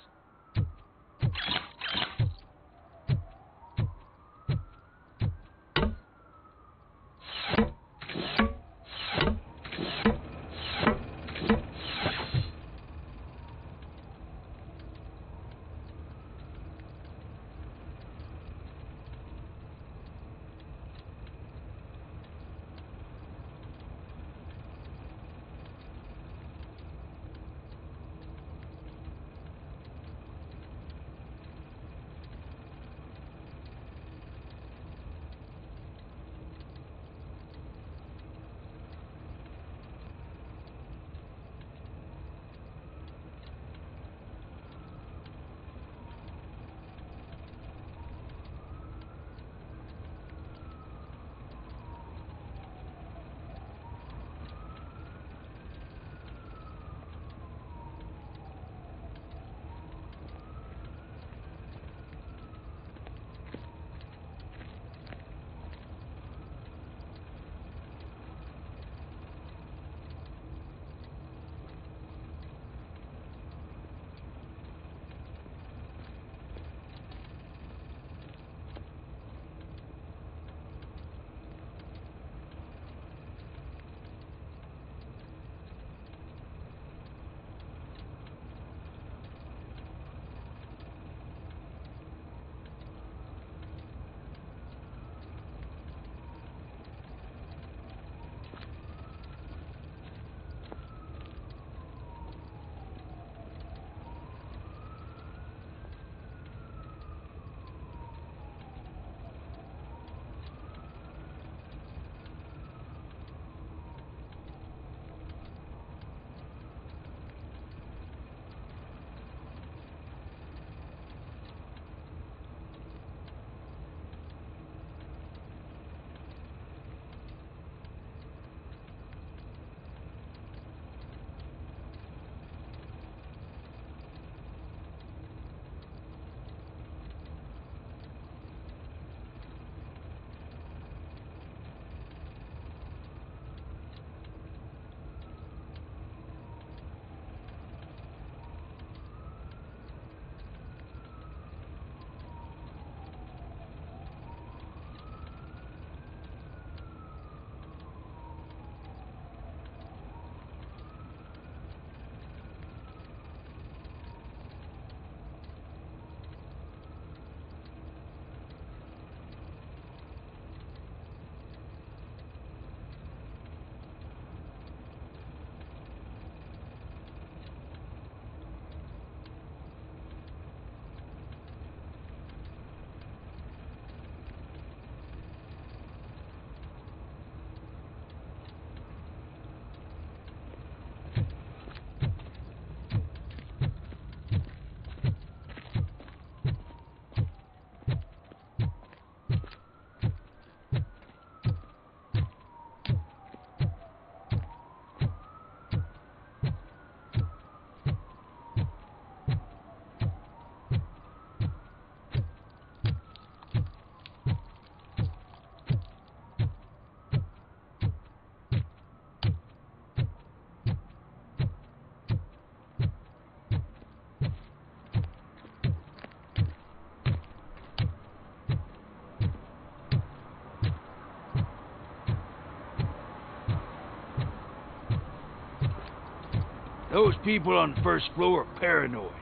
Those people on the first floor are paranoid.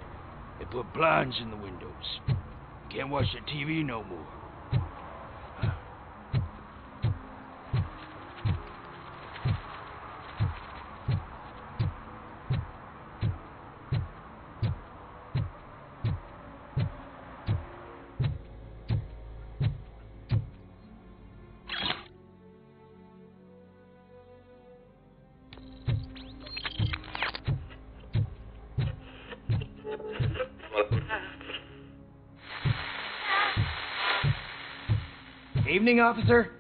They put blinds in the windows. Can't watch the TV no more. Evening, officer.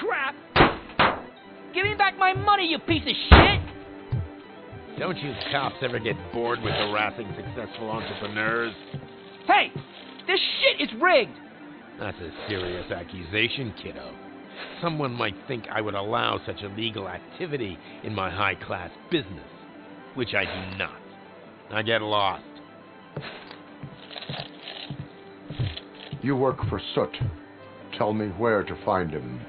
crap! Give me back my money, you piece of shit! Don't you cops ever get bored with harassing successful entrepreneurs? Hey! This shit is rigged! That's a serious accusation, kiddo. Someone might think I would allow such illegal activity in my high-class business, which I do not. I get lost. You work for Soot. Tell me where to find him.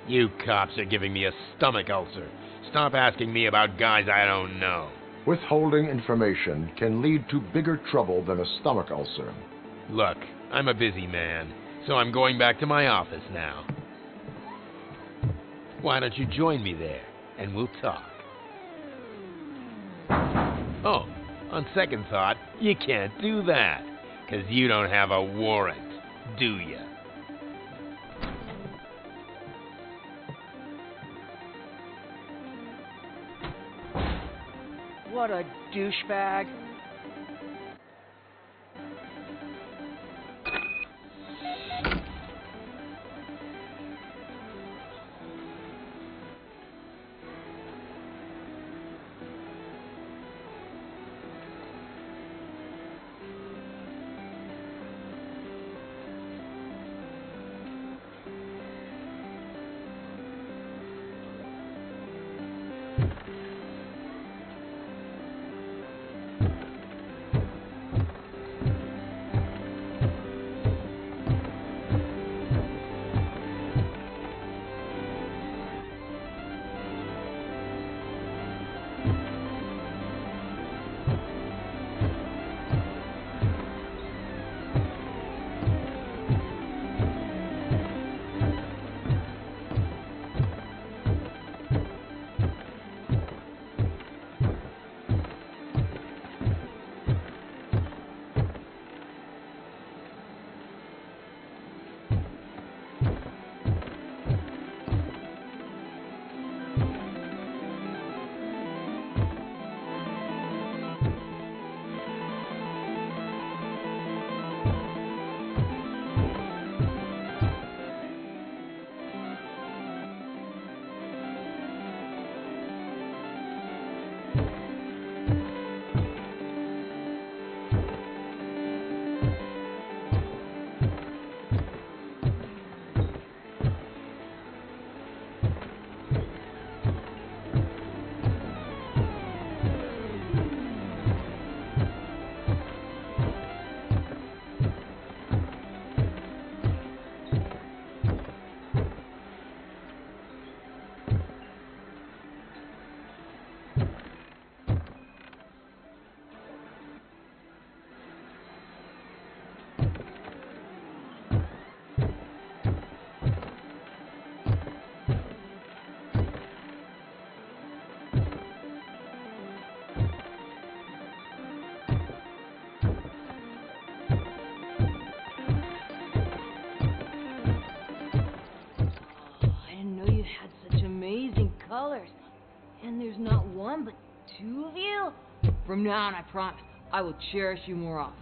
You cops are giving me a stomach ulcer. Stop asking me about guys I don't know. Withholding information can lead to bigger trouble than a stomach ulcer. Look, I'm a busy man, so I'm going back to my office now. Why don't you join me there, and we'll talk. Oh, on second thought, you can't do that, 'cause you don't have a warrant, do ya? What a douchebag. colors. And there's not one, but two of you? From now on, I promise, I will cherish you more often.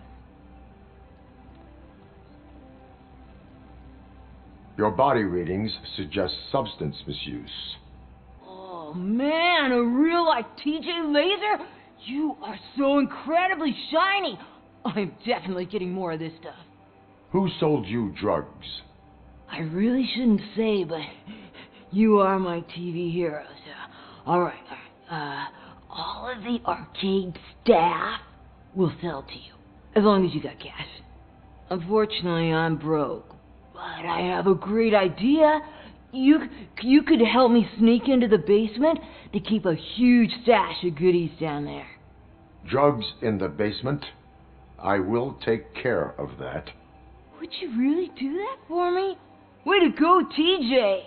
Your body readings suggest substance misuse. Oh man, a real-life TJ Laser? You are so incredibly shiny! I'm definitely getting more of this stuff. Who sold you drugs? I really shouldn't say, but you are my TV heroes. Alright. All of the arcade staff will sell to you, as long as you got cash. Unfortunately, I'm broke, but I have a great idea. You could help me sneak into the basement to keep a huge stash of goodies down there. Drugs in the basement? I will take care of that. Would you really do that for me? Way to go, TJ!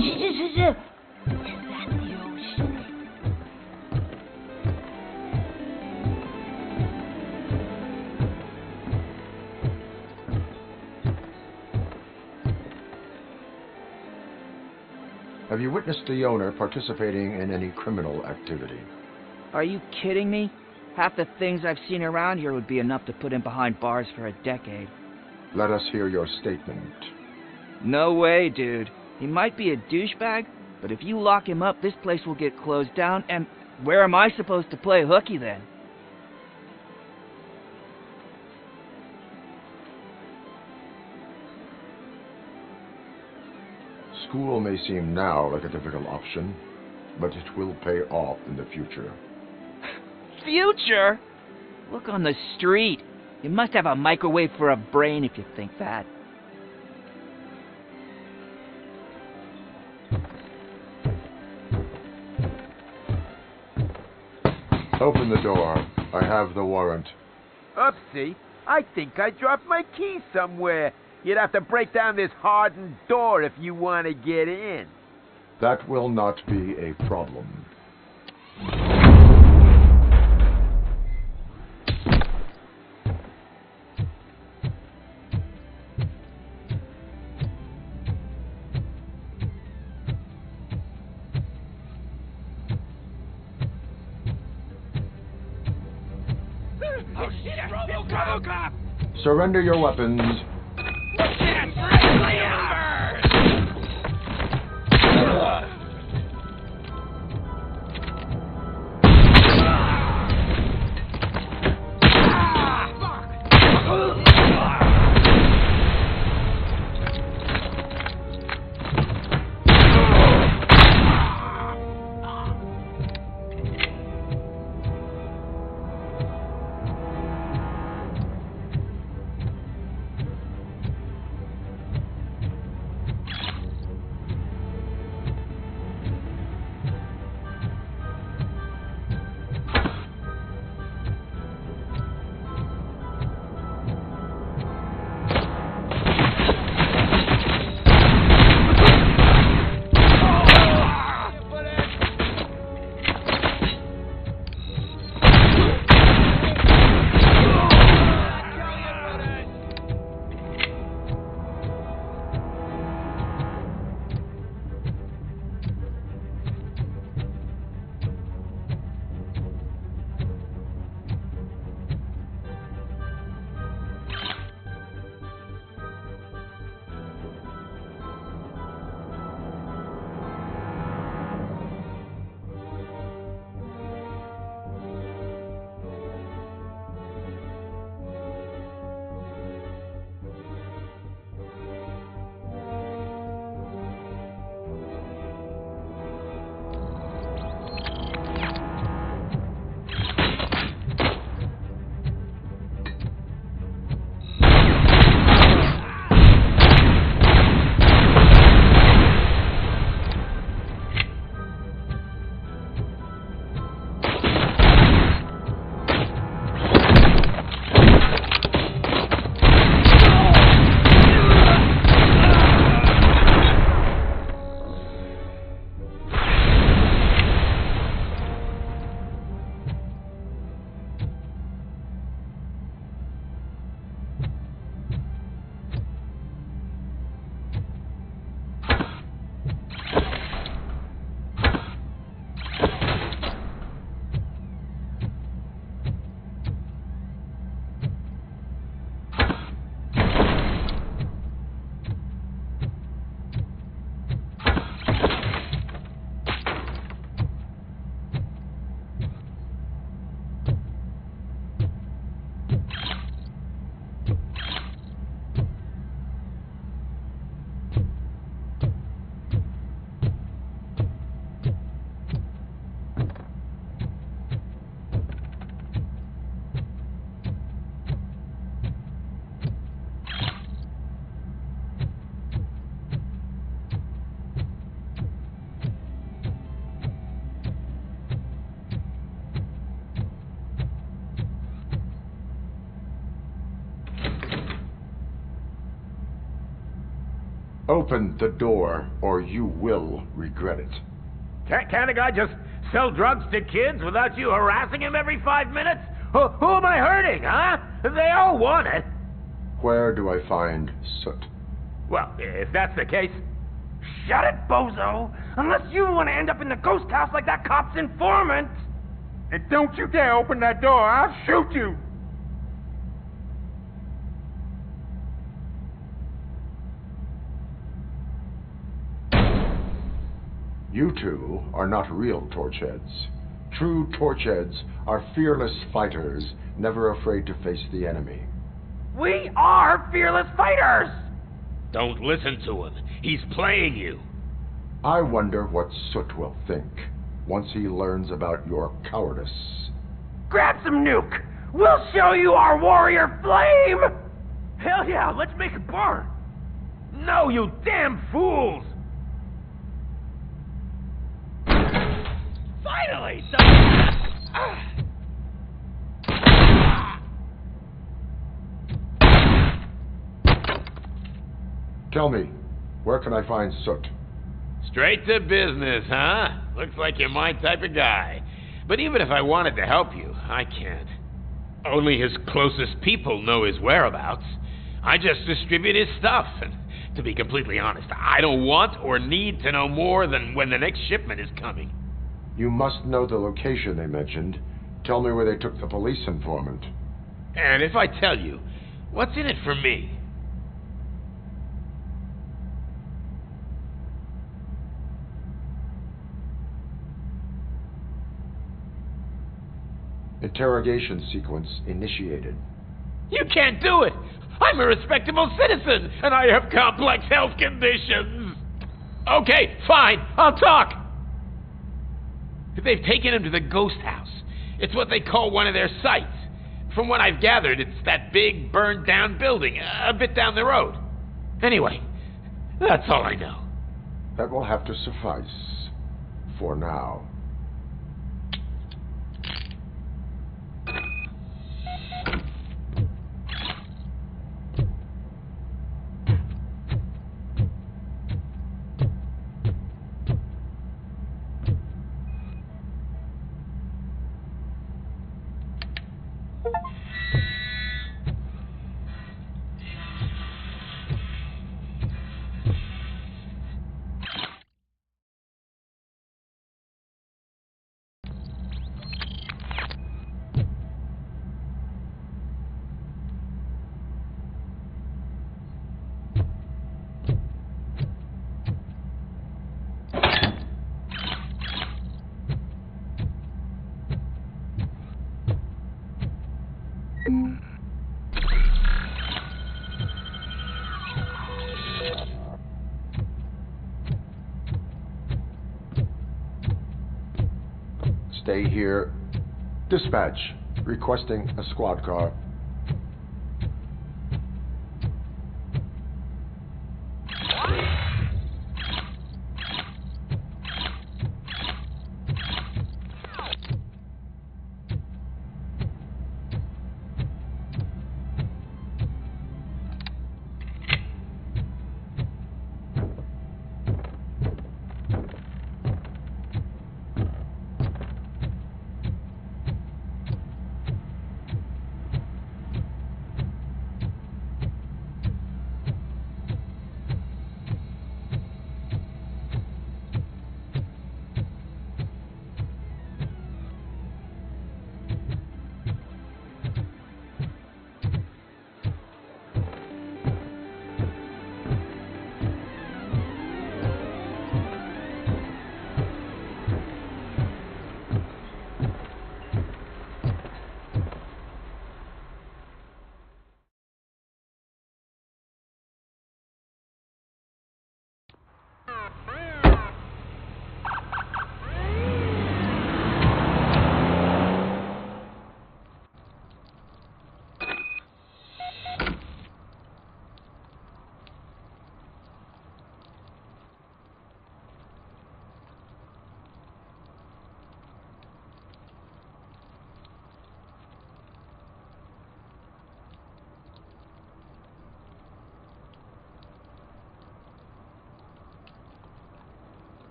shit. Is that the ocean? Have you witnessed the owner participating in any criminal activity? Are you kidding me? Half the things I've seen around here would be enough to put him behind bars for a decade. Let us hear your statement. No way, dude. He might be a douchebag, but if you lock him up, this place will get closed down, and where am I supposed to play hooky then? School may seem now like a difficult option, but it will pay off in the future. Future? Look on the street. You must have a microwave for a brain if you think that. Open the door. I have the warrant. Oopsie. I think I dropped my key somewhere. You'd have to break down this hardened door if you want to get in. That will not be a problem. Oh shit, Robocop! Surrender your weapons. Open the door, or you will regret it. Can't a guy just sell drugs to kids without you harassing him every 5 minutes? Who am I hurting, huh? They all want it. Where do I find Soot? Well, if that's the case... Shut it, bozo! Unless you want to end up in the ghost house like that cop's informant! And don't you dare open that door, I'll shoot you! You two are not real torchheads. True torchheads are fearless fighters, never afraid to face the enemy. We are fearless fighters! Don't listen to him. He's playing you. I wonder what Soot will think once he learns about your cowardice. Grab some nuke! We'll show you our warrior flame! Hell yeah, let's make it burn! No, you damn fools! Finally! Tell me, where can I find Soot? Straight to business, huh? Looks like you're my type of guy. But even if I wanted to help you, I can't. Only his closest people know his whereabouts. I just distribute his stuff, and to be completely honest, I don't want or need to know more than when the next shipment is coming. You must know the location they mentioned. Tell me where they took the police informant. And if I tell you, what's in it for me? Interrogation sequence initiated. You can't do it! I'm a respectable citizen, and I have complex health conditions! Okay, fine, I'll talk! They've taken him to the ghost house. It's what they call one of their sites. From what I've gathered, it's that big, burned-down building, a bit down the road. Anyway, that's all I know. That will have to suffice. For now. Stay here. Dispatch. Requesting a squad car.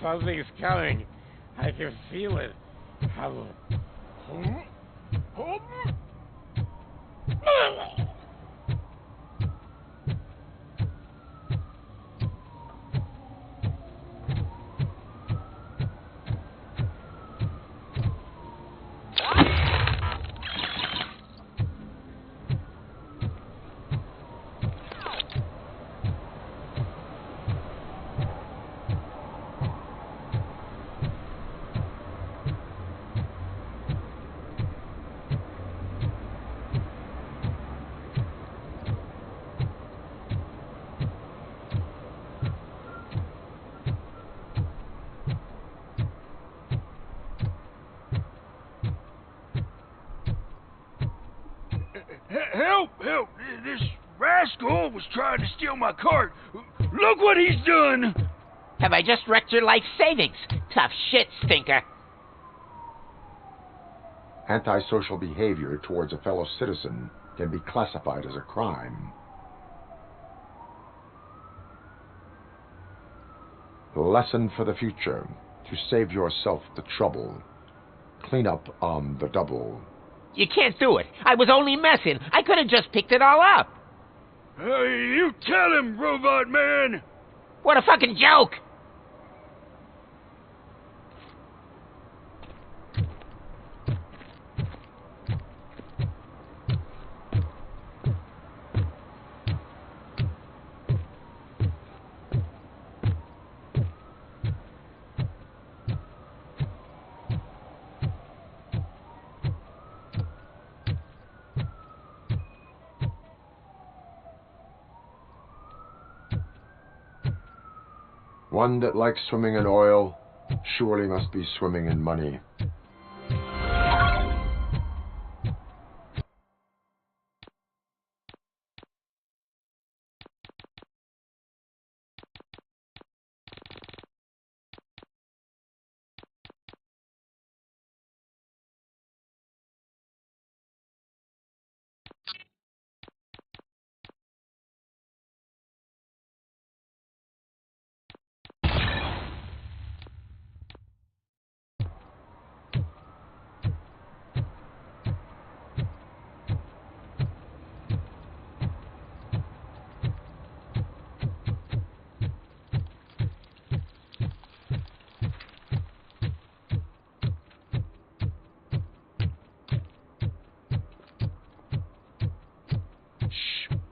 Something's coming. I can feel it. Help! Help! This rascal was trying to steal my cart. Look what he's done! Have I just wrecked your life savings? Tough shit, stinker. Antisocial behavior towards a fellow citizen can be classified as a crime. Lesson for the future. To save yourself the trouble. Clean up on the double. You can't do it. I was only messing. I could have just picked it all up. You tell him, Robot Man! What a fucking joke! One that likes swimming in oil surely must be swimming in money.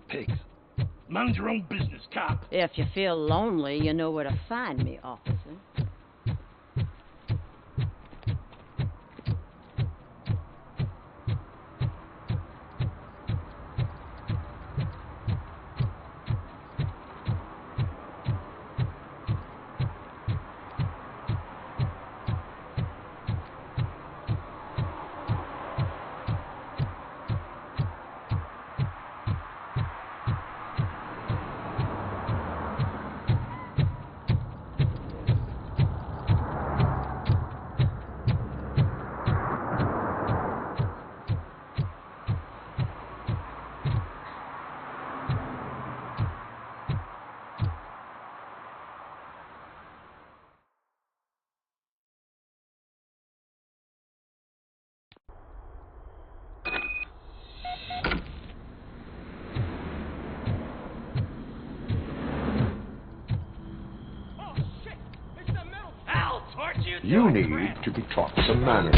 Pigs. Mind your own business, cop. If you feel lonely, you know where to find me, officer. You need to be taught some manners.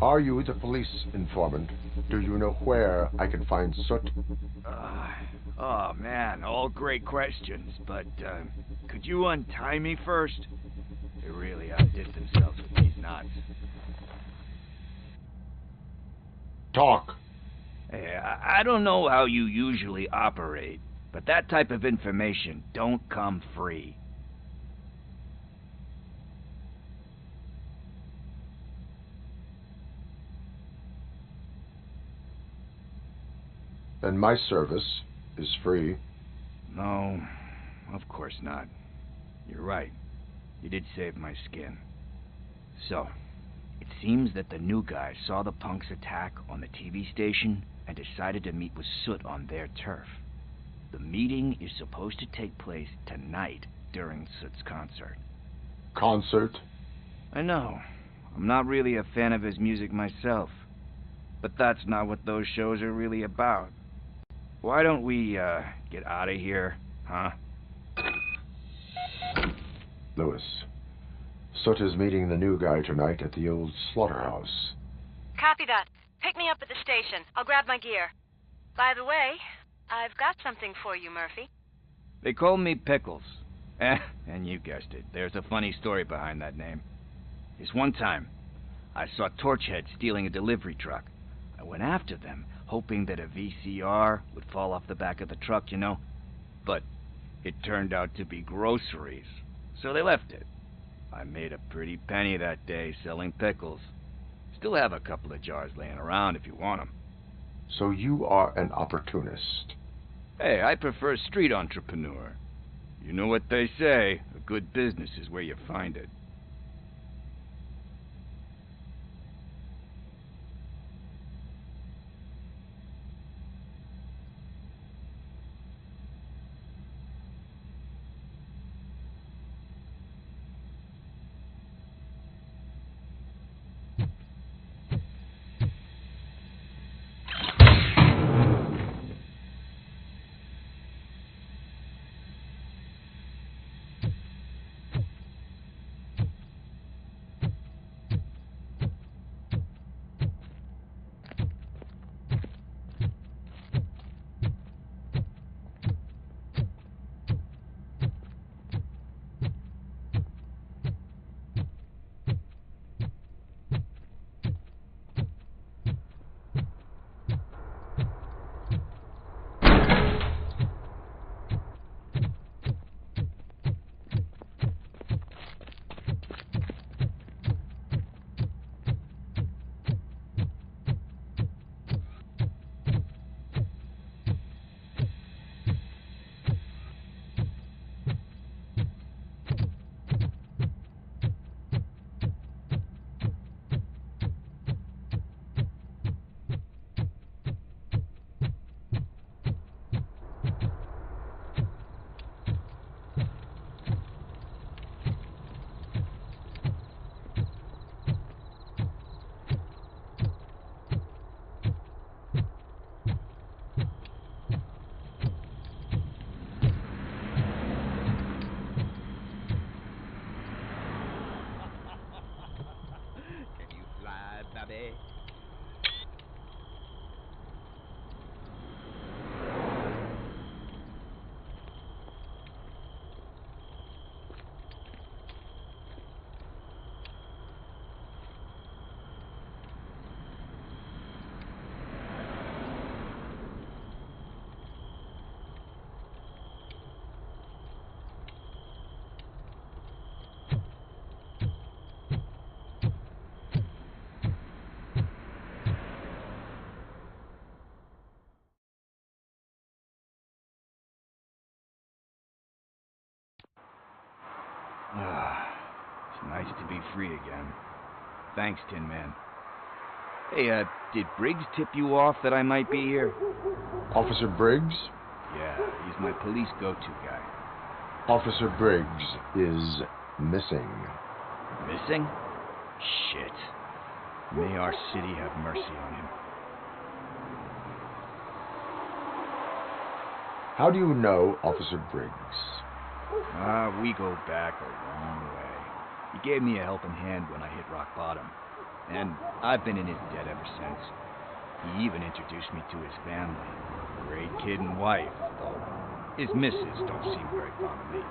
Are you the police informant? Do you know where I can find Soot? Oh, man, all great questions, but, could you untie me first? They really outdid themselves with these knots. Talk. Hey, I don't know how you usually operate, but that type of information don't come free. And my service is free. No, of course not. You're right. You did save my skin. So, it seems that the new guy saw the punks' attack on the TV station and decided to meet with Soot on their turf. The meeting is supposed to take place tonight during Soot's concert. Concert? I know. I'm not really a fan of his music myself. But that's not what those shows are really about. Why don't we, get out of here, huh? Lewis, Soot is meeting the new guy tonight at the old slaughterhouse. Copy that. Pick me up at the station. I'll grab my gear. By the way, I've got something for you, Murphy. They call me Pickles. And you guessed it. There's a funny story behind that name. This one time, I saw Torchhead stealing a delivery truck. I went after them, hoping that a VCR would fall off the back of the truck, you know. But it turned out to be groceries, so they left it. I made a pretty penny that day selling pickles. Still have a couple of jars laying around if you want them. So you are an opportunist. Hey, I prefer street entrepreneur. You know what they say, a good business is where you find it. It's nice to be free again. Thanks, Tin Man. Hey, did Briggs tip you off that I might be here? Officer Briggs? Yeah, he's my police go-to guy. Officer Briggs is missing. Missing? Shit. May our city have mercy on him. How do you know Officer Briggs? We go back a long way. He gave me a helping hand when I hit rock bottom. And I've been in his debt ever since. He even introduced me to his family. Great kid and wife, though his missus don't seem very fond of me.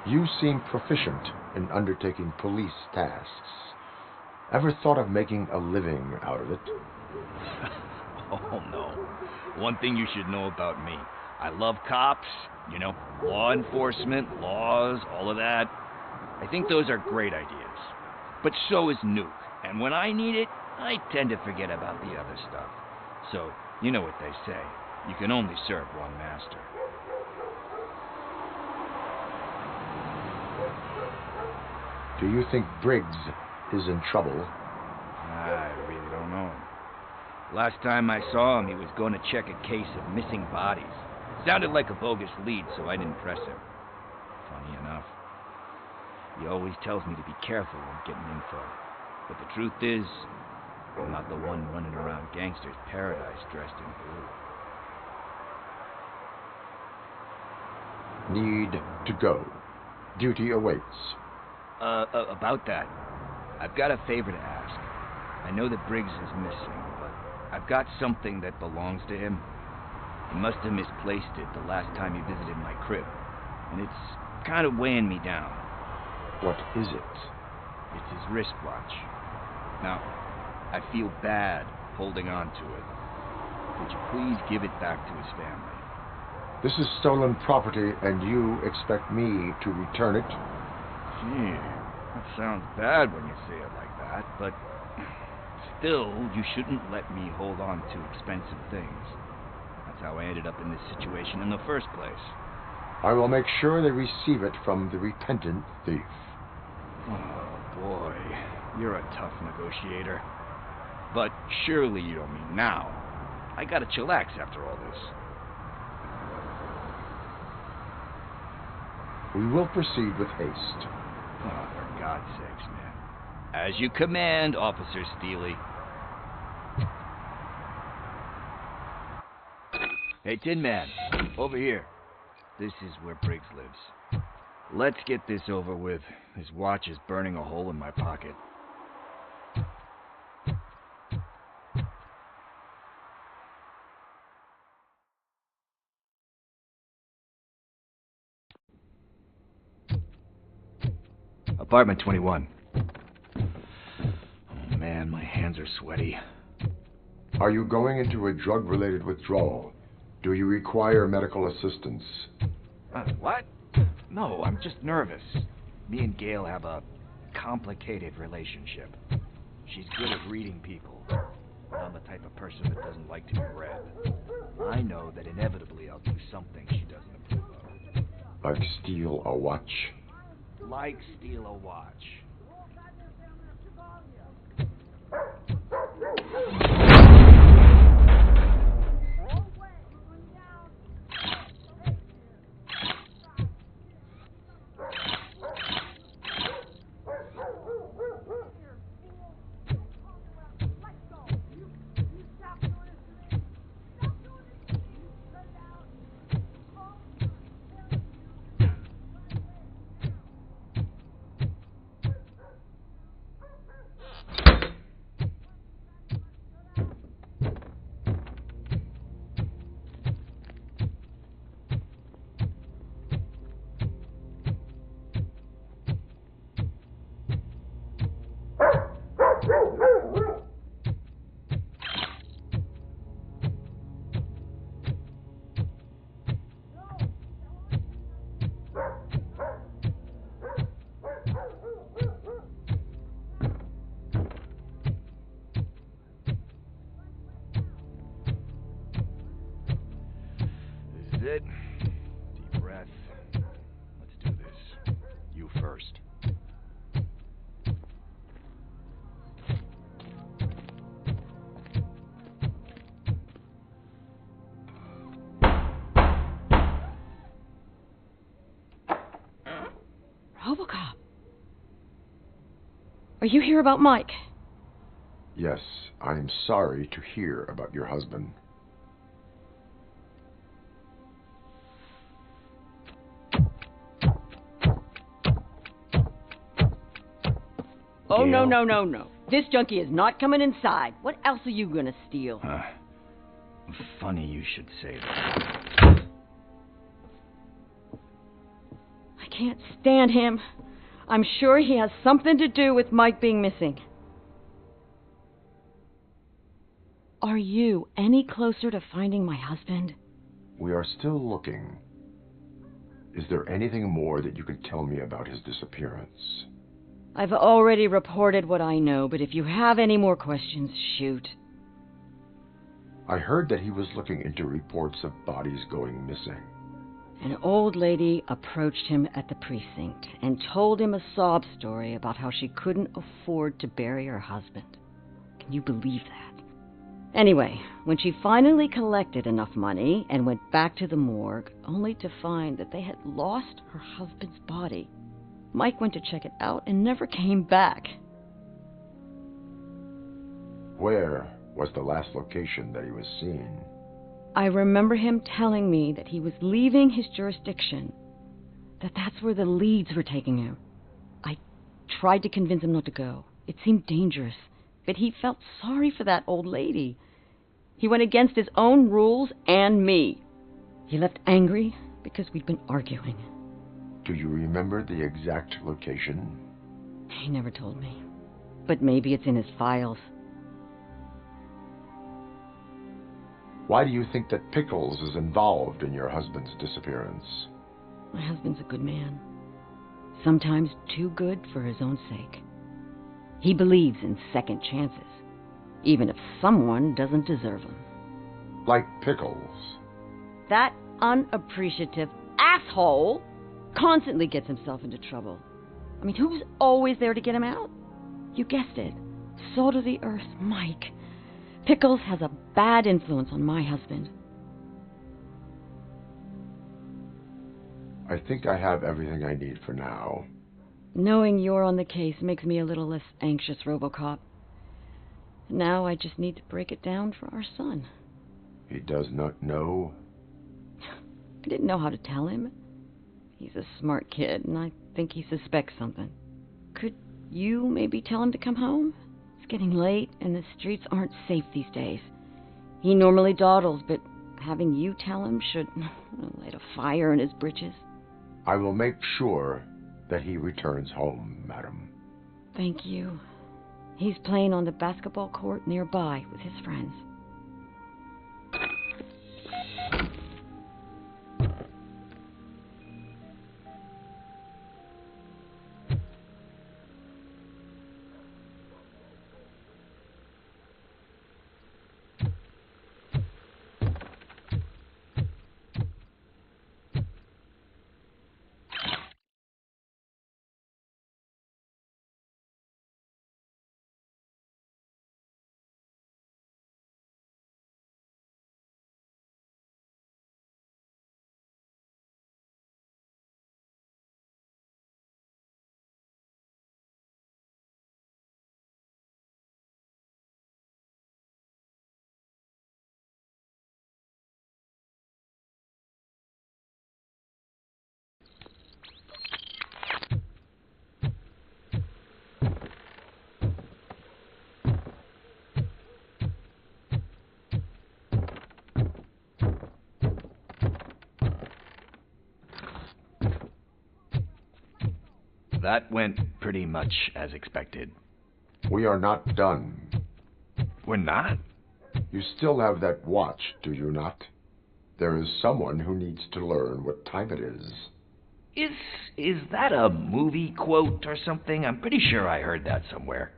You seem proficient in undertaking police tasks. Ever thought of making a living out of it? Oh, no. One thing you should know about me. I love cops, you know, law enforcement, laws, all of that. I think those are great ideas. But so is Nuke. And when I need it, I tend to forget about the other stuff. So, you know what they say. You can only serve one master. Do you think Briggs is in trouble? I really don't know. Last time I saw him, he was going to check a case of missing bodies. Sounded like a bogus lead, so I didn't press him. Funny enough. He always tells me to be careful when getting info. But the truth is, I'm not the one running around gangster's paradise dressed in blue. Need to go. Duty awaits. About that, I've got a favor to ask. I know that Briggs is missing, but I've got something that belongs to him. He must have misplaced it the last time he visited my crib, and it's kind of weighing me down. What is it? It's his wristwatch. Now, I feel bad holding on to it. Could you please give it back to his family? This is stolen property, and you expect me to return it? Gee, that sounds bad when you say it like that, but still, you shouldn't let me hold on to expensive things. That's how I ended up in this situation in the first place. I will make sure they receive it from the repentant thief. Oh, boy. You're a tough negotiator. But surely you don't mean now. I gotta chillax after all this. We will proceed with haste. Oh, for God's sakes, man. As you command, Officer Steely. Hey, Tin Man, over here. This is where Briggs lives. Let's get this over with. His watch is burning a hole in my pocket. Apartment 21. Oh man, my hands are sweaty. Are you going into a drug-related withdrawal? Do you require medical assistance? What? No, I'm just nervous. Me and Gail have a complicated relationship. She's good at reading people. I'm the type of person that doesn't like to be read. I know that inevitably I'll do something she doesn't approve of. Like steal a watch? Like steal a watch. It. Deep breath. Let's do this. You first. Robocop. Are you here about Mike? Yes, I'm sorry to hear about your husband. scale? Oh, no. This junkie is not coming inside. What else are you gonna steal? Funny you should say that. I can't stand him. I'm sure he has something to do with Mike being missing. Are you any closer to finding my husband? We are still looking. Is there anything more that you can tell me about his disappearance? I've already reported what I know, but if you have any more questions, shoot. I heard that he was looking into reports of bodies going missing. An old lady approached him at the precinct and told him a sob story about how she couldn't afford to bury her husband. Can you believe that? Anyway, when she finally collected enough money and went back to the morgue, only to find that they had lost her husband's body, Mike went to check it out and never came back. Where was the last location that he was seen? I remember him telling me that he was leaving his jurisdiction, that's where the leads were taking him. I tried to convince him not to go. It seemed dangerous, but he felt sorry for that old lady. He went against his own rules and me. He left angry because we'd been arguing. Do you remember the exact location? He never told me, but maybe it's in his files. Why do you think that Pickles is involved in your husband's disappearance? My husband's a good man. Sometimes too good for his own sake. He believes in second chances, even if someone doesn't deserve them. Like Pickles. That unappreciative asshole constantly gets himself into trouble. I mean, who's always there to get him out? You guessed it. Salt of the earth, Mike. Pickles has a bad influence on my husband. I think I have everything I need for now. Knowing you're on the case makes me a little less anxious, Robocop. Now I just need to break it down for our son. He does not know? I didn't know how to tell him. He's a smart kid, and I think he suspects something. Could you maybe tell him to come home? It's getting late, and the streets aren't safe these days. He normally dawdles, but having you tell him should light a fire in his britches. I will make sure that he returns home, madam. Thank you. He's playing on the basketball court nearby with his friends. That went pretty much as expected. We are not done. We're not? You still have that watch, do you not? There is someone who needs to learn what time it is. Is that a movie quote or something? I'm pretty sure I heard that somewhere.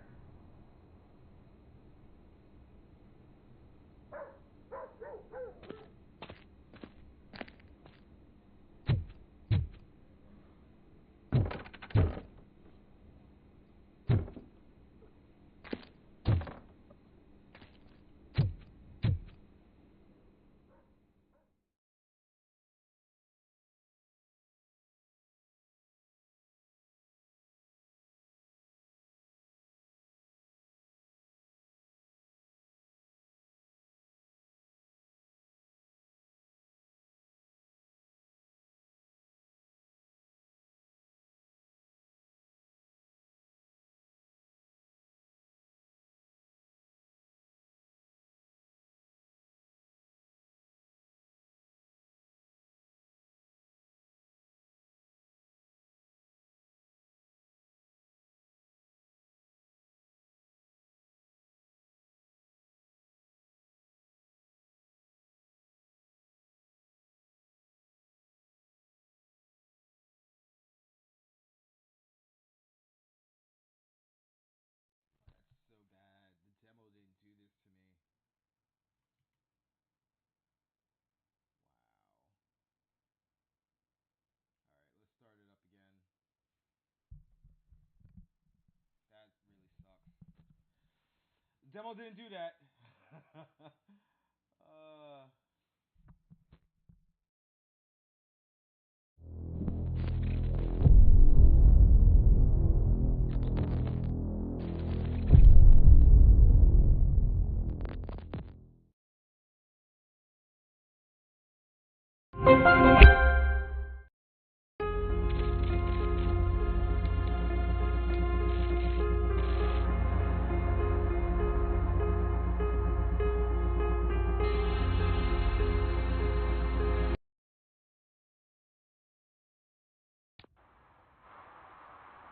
Demo didn't do that.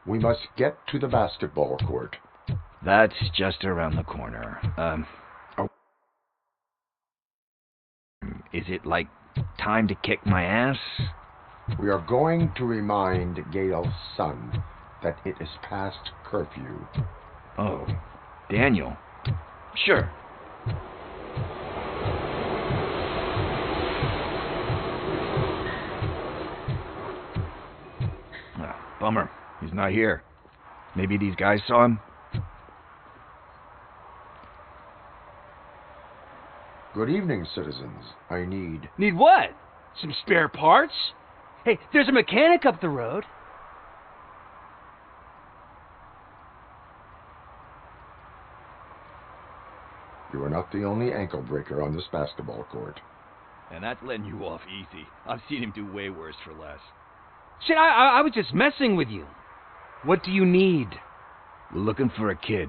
We must get to the basketball court. That's just around the corner. Is it, like, time to kick my ass? We are going to remind Gail's son that it is past curfew. Oh, Daniel. Sure. Bummer. He's not here. Maybe these guys saw him? Good evening, citizens. I need... Need what? Some spare parts? Hey, there's a mechanic up the road. You are not the only ankle breaker on this basketball court. And that's letting you off easy. I've seen him do way worse for less. Shit, I was just messing with you. What do you need? We're looking for a kid.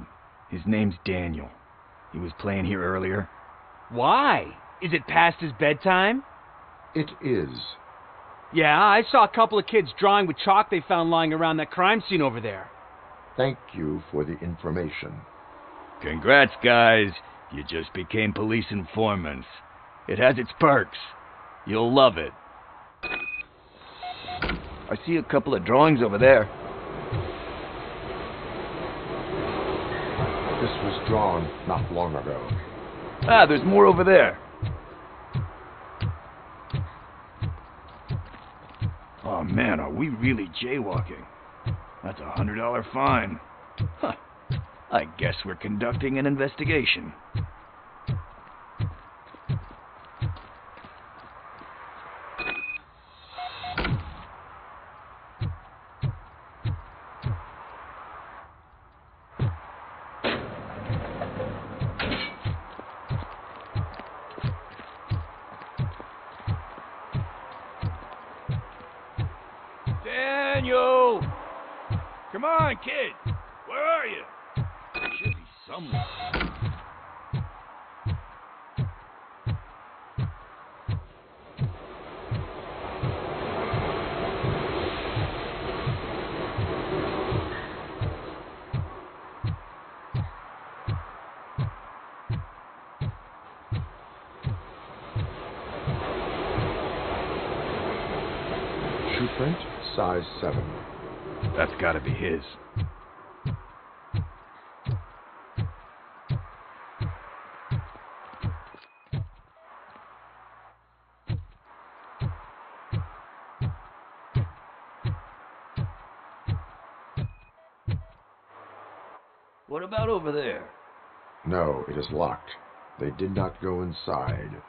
His name's Daniel. He was playing here earlier. Why? Is it past his bedtime? It is. Yeah, I saw a couple of kids drawing with chalk they found lying around that crime scene over there. Thank you for the information. Congrats, guys. You just became police informants. It has its perks. You'll love it. I see a couple of drawings over there. This was drawn not long ago. Ah, there's more over there. Oh man, are we really jaywalking? That's a $100 fine. Huh. I guess we're conducting an investigation. Daniel! Come on, kid! Where are you? There should be somewhere. Shoe print, size 7. That's gotta be his. What about over there? No, it is locked. They did not go inside.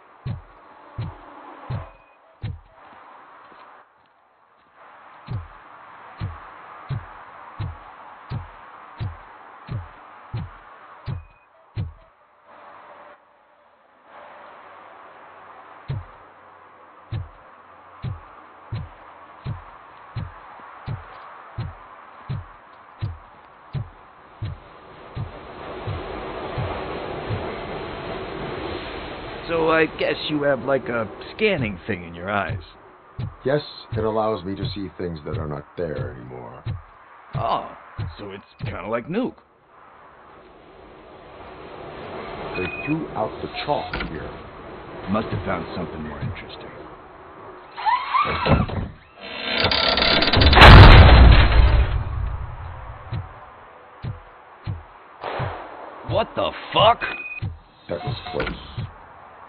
So I guess you have like a scanning thing in your eyes. Yes, it allows me to see things that are not there anymore. Oh, so it's kind of like Nuke. They threw out the chalk here. Must have found something more interesting. What the fuck? That was close.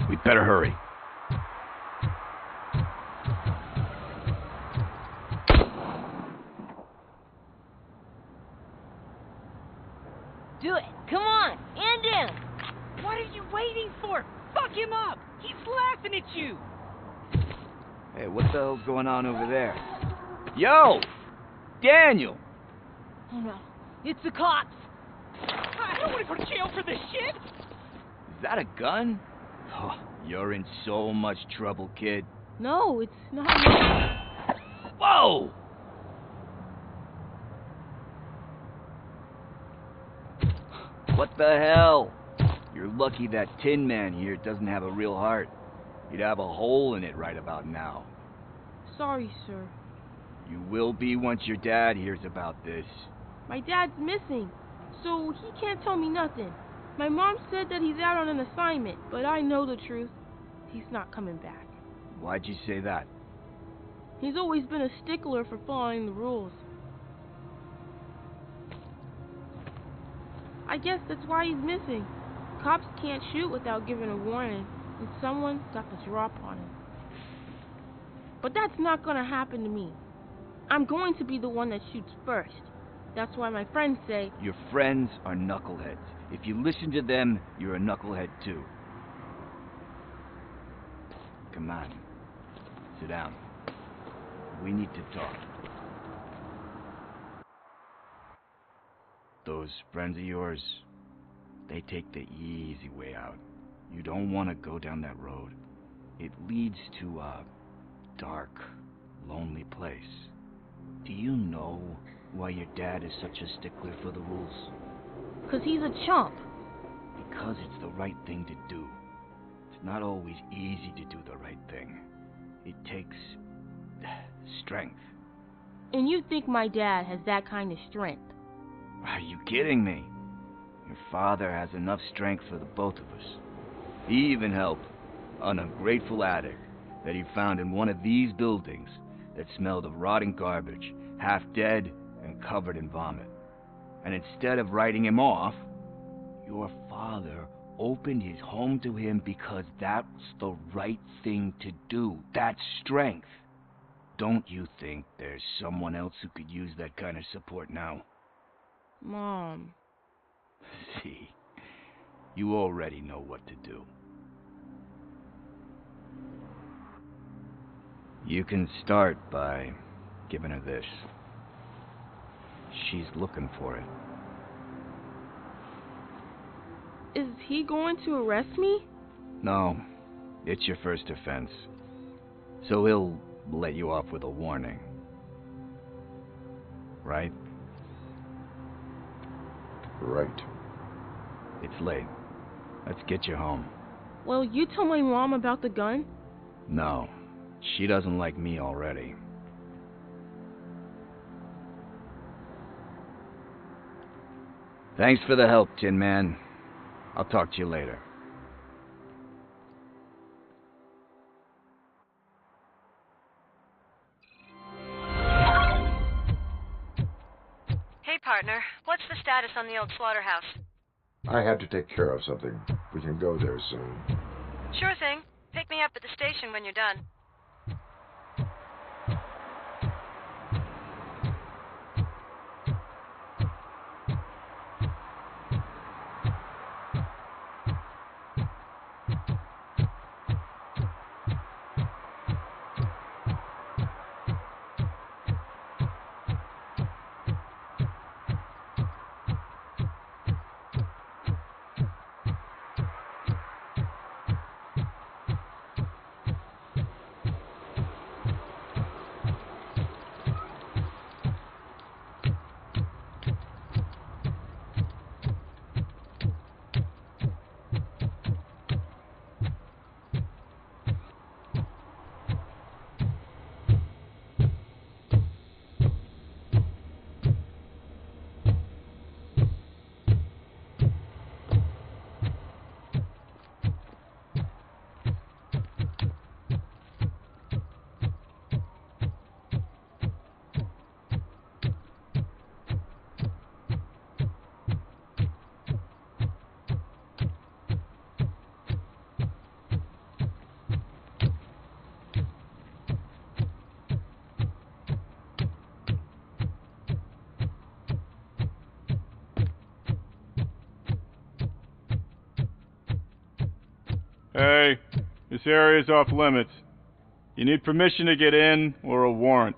We'd better hurry. Do it. Come on. And down. What are you waiting for? Fuck him up! He's laughing at you! Hey, what the hell's going on over there? Yo! Daniel! Oh no. It's the cops. I don't want to go to jail for this shit! Is that a gun? Oh, you're in so much trouble, kid. No, it's not. Whoa! What the hell? You're lucky that Tin Man here doesn't have a real heart. He'd have a hole in it right about now. Sorry, sir. You will be once your dad hears about this. My dad's missing, so he can't tell me nothing. My mom said that he's out on an assignment, but I know the truth. He's not coming back. Why'd you say that? He's always been a stickler for following the rules. I guess that's why he's missing. Cops can't shoot without giving a warning, and someone got the drop on him. But that's not gonna happen to me. I'm going to be the one that shoots first. That's why my friends say... Your friends are knuckleheads. If you listen to them, you're a knucklehead too. Come on. Sit down. We need to talk. Those friends of yours, they take the easy way out. You don't want to go down that road. It leads to a dark, lonely place. Do you know why your dad is such a stickler for the rules? 'Cause he's a chump. Because it's the right thing to do. It's not always easy to do the right thing. It takes strength. And you think my dad has that kind of strength? Are you kidding me? Your father has enough strength for the both of us. He even helped an ungrateful addict that he found in one of these buildings that smelled of rotting garbage, half dead and covered in vomit. And instead of writing him off, your father opened his home to him because that's the right thing to do. That's strength. Don't you think there's someone else who could use that kind of support now? Mom. See, you already know what to do. You can start by giving her this. She's looking for it. Is he going to arrest me? No, it's your first offense. So he'll let you off with a warning. Right? Right. It's late. Let's get you home. Well, you tell my mom about the gun? No, she doesn't like me already. Thanks for the help, Tin Man. I'll talk to you later. Hey, partner. What's the status on the old slaughterhouse? I had to take care of something. We can go there soon. Sure thing. Pick me up at the station when you're done. Hey, this area is off limits. You need permission to get in or a warrant.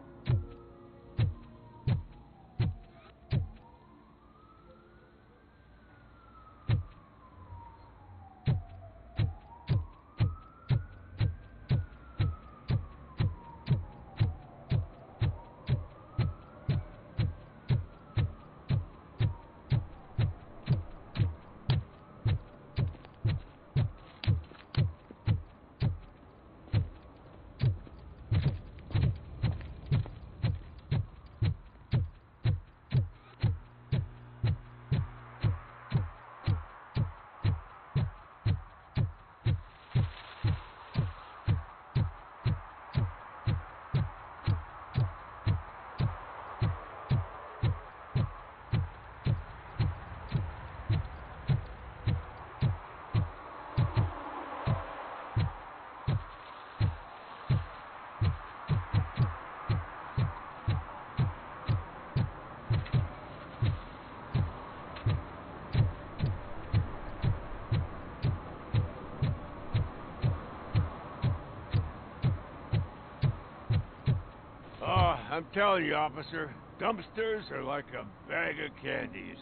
I'm telling you, officer, dumpsters are like a bag of candies.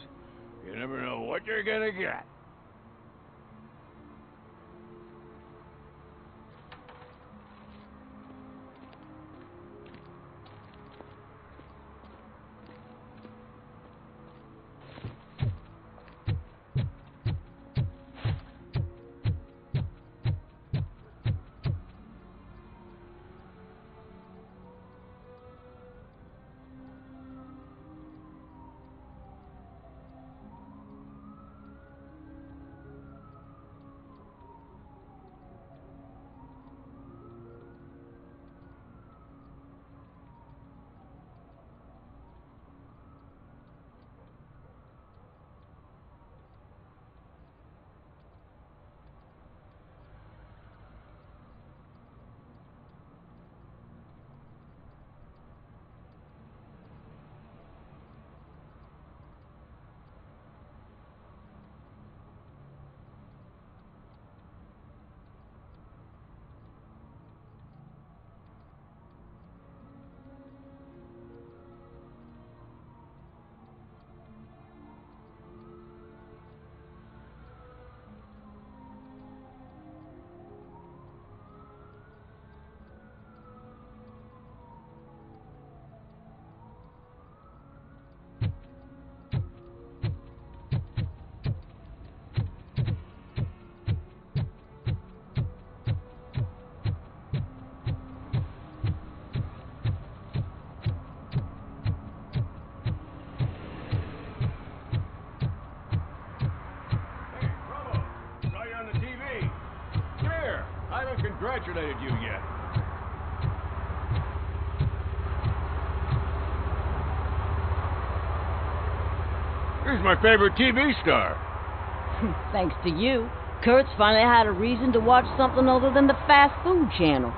You never know what you're gonna get. Congratulated you yet. Here's my favorite TV star. Thanks to you, Kurt's finally had a reason to watch something other than the fast food channel.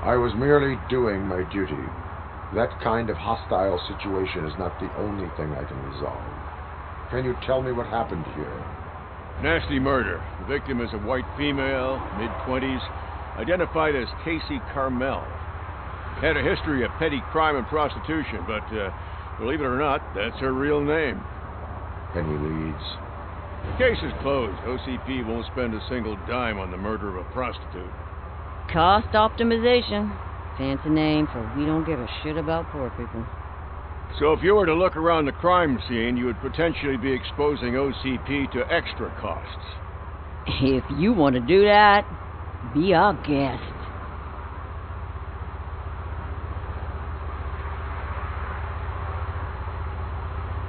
I was merely doing my duty. That kind of hostile situation is not the only thing I can resolve. Can you tell me what happened here? Nasty murder. The victim is a white female, mid-20s, identified as Casey Carmel. Had a history of petty crime and prostitution, but believe it or not, that's her real name. Any leads? The case is closed. OCP won't spend a single dime on the murder of a prostitute. Cost optimization. Fancy name for we don't give a shit about poor people. So if you were to look around the crime scene, you would potentially be exposing OCP to extra costs. If you want to do that, be our guest.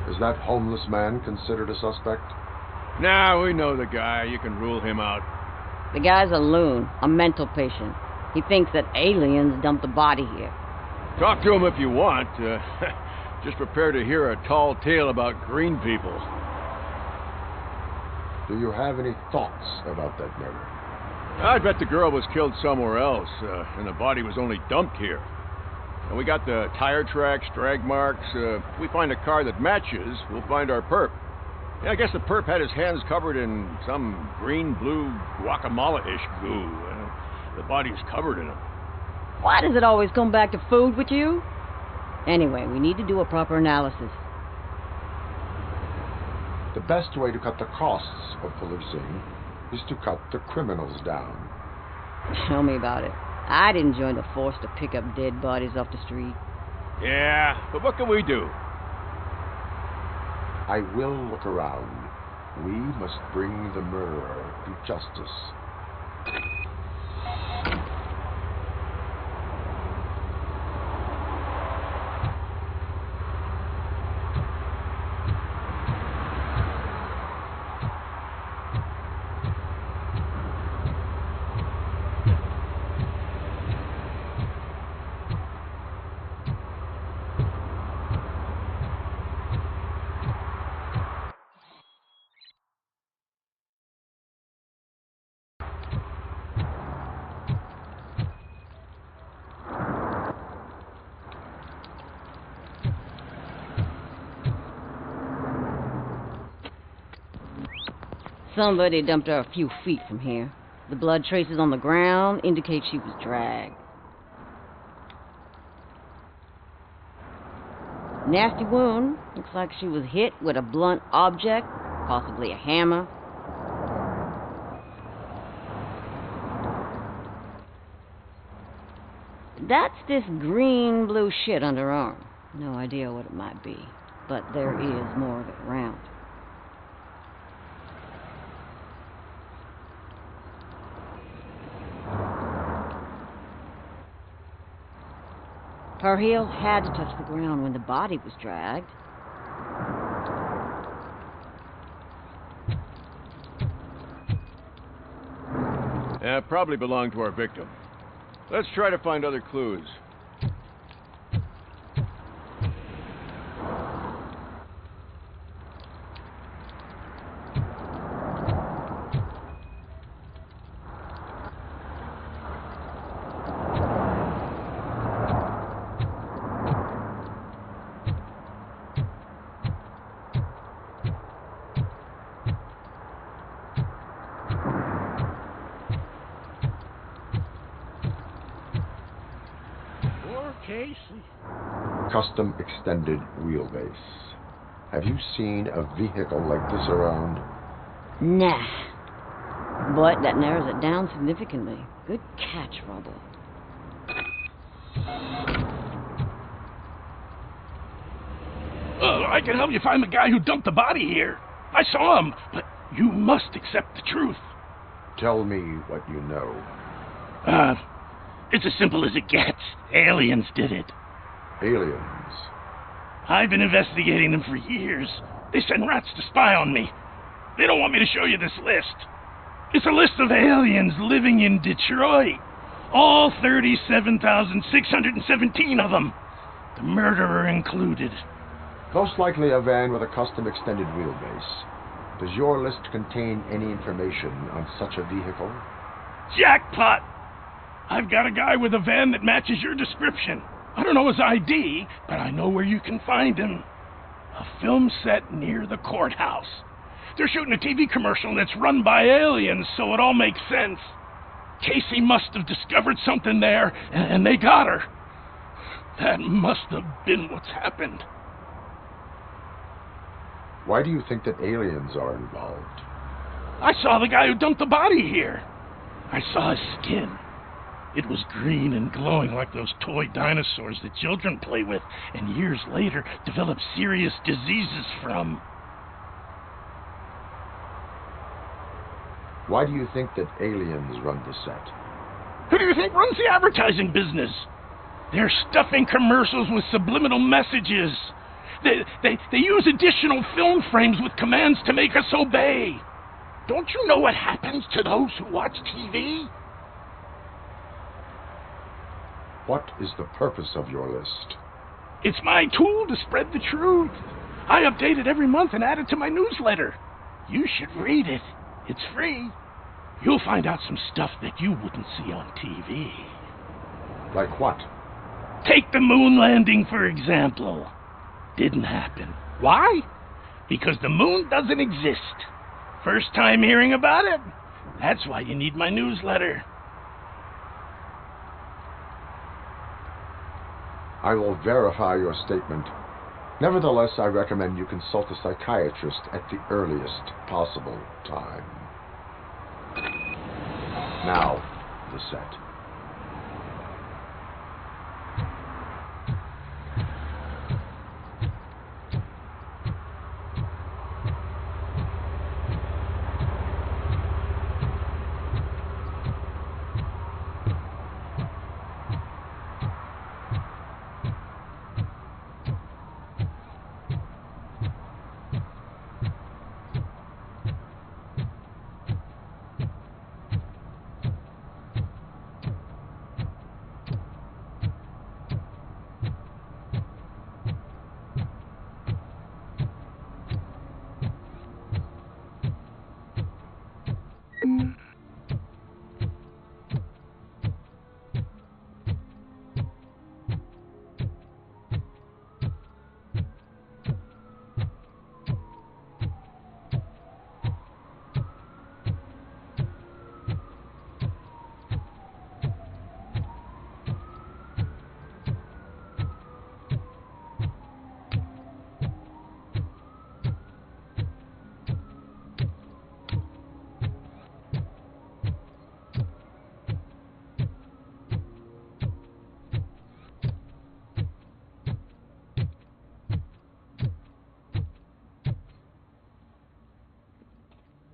Is that homeless man considered a suspect? Nah, we know the guy. You can rule him out. The guy's a loon, a mental patient. He thinks that aliens dumped the body here. Talk to him if you want. Just prepare to hear a tall tale about green people. Do you have any thoughts about that murder? I bet the girl was killed somewhere else, and the body was only dumped here. And we got the tire tracks, drag marks. If we find a car that matches, we'll find our perp. Yeah, I guess the perp had his hands covered in some green-blue guacamole-ish goo. The body's covered in it. Why does it always come back to food with you? Anyway, we need to do a proper analysis. The best way to cut the costs of policing is to cut the criminals down. Tell me about it. I didn't join the force to pick up dead bodies off the street. Yeah, but what can we do? I will look around. We must bring the murderer to justice. Somebody dumped her a few feet from here. The blood traces on the ground indicate she was dragged. Nasty wound. Looks like she was hit with a blunt object, possibly a hammer. That's this green-blue shit on her arm. No idea what it might be, but there is more of it around. Her heel had to touch the ground when the body was dragged. Yeah, probably belonged to our victim. Let's try to find other clues. Casey. Custom extended wheelbase. Have you seen a vehicle like this around? Nah. But that narrows it down significantly. Good catch, Robo. I can help you find the guy who dumped the body here. I saw him, but you must accept the truth. Tell me what you know. It's as simple as it gets. Aliens did it. Aliens? I've been investigating them for years. They send rats to spy on me. They don't want me to show you this list. It's a list of aliens living in Detroit. All 37,617 of them. The murderer included. Most likely a van with a custom extended wheelbase. Does your list contain any information on such a vehicle? Jackpot! I've got a guy with a van that matches your description. I don't know his ID, but I know where you can find him. A film set near the courthouse. They're shooting a TV commercial and it's run by aliens, so it all makes sense. Casey must have discovered something there, and they got her. That must have been what's happened. Why do you think that aliens are involved? I saw the guy who dumped the body here. I saw his skin. It was green and glowing like those toy dinosaurs that children play with and years later develop serious diseases from. Why do you think that aliens run the set? Who do you think runs the advertising business? They're stuffing commercials with subliminal messages. They use additional film frames with commands to make us obey. Don't you know what happens to those who watch TV? What is the purpose of your list? It's my tool to spread the truth. I update it every month and add it to my newsletter. You should read it. It's free. You'll find out some stuff that you wouldn't see on TV. Like what? Take the moon landing, for example. Didn't happen. Why? Because the moon doesn't exist. First time hearing about it? That's why you need my newsletter. I will verify your statement. Nevertheless, I recommend you consult a psychiatrist at the earliest possible time. Now, the set.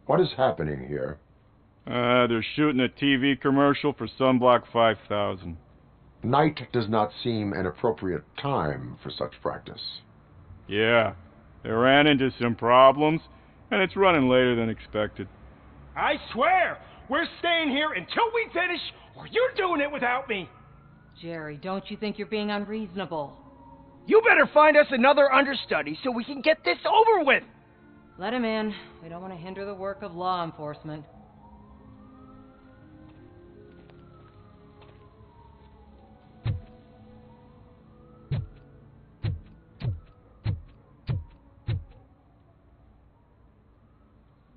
What is happening here? They're shooting a TV commercial for Sunblock 5000. Night does not seem an appropriate time for such practice. Yeah, they ran into some problems, and it's running later than expected. I swear, we're staying here until we finish, or you're doing it without me. Jerry, don't you think you're being unreasonable? You better find us another understudy so we can get this over with. Let him in. We don't want to hinder the work of law enforcement.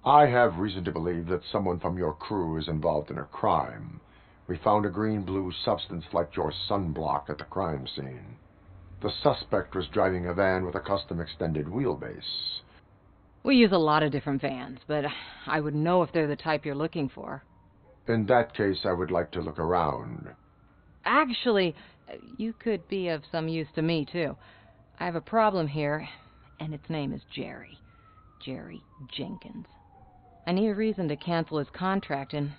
I have reason to believe that someone from your crew is involved in a crime. We found a green-blue substance like your sunblock at the crime scene. The suspect was driving a van with a custom extended wheelbase. We use a lot of different vans, but I wouldn't know if they're the type you're looking for. In that case, I would like to look around. Actually, you could be of some use to me, too. I have a problem here, and its name is Jerry. Jerry Jenkins. I need a reason to cancel his contract, and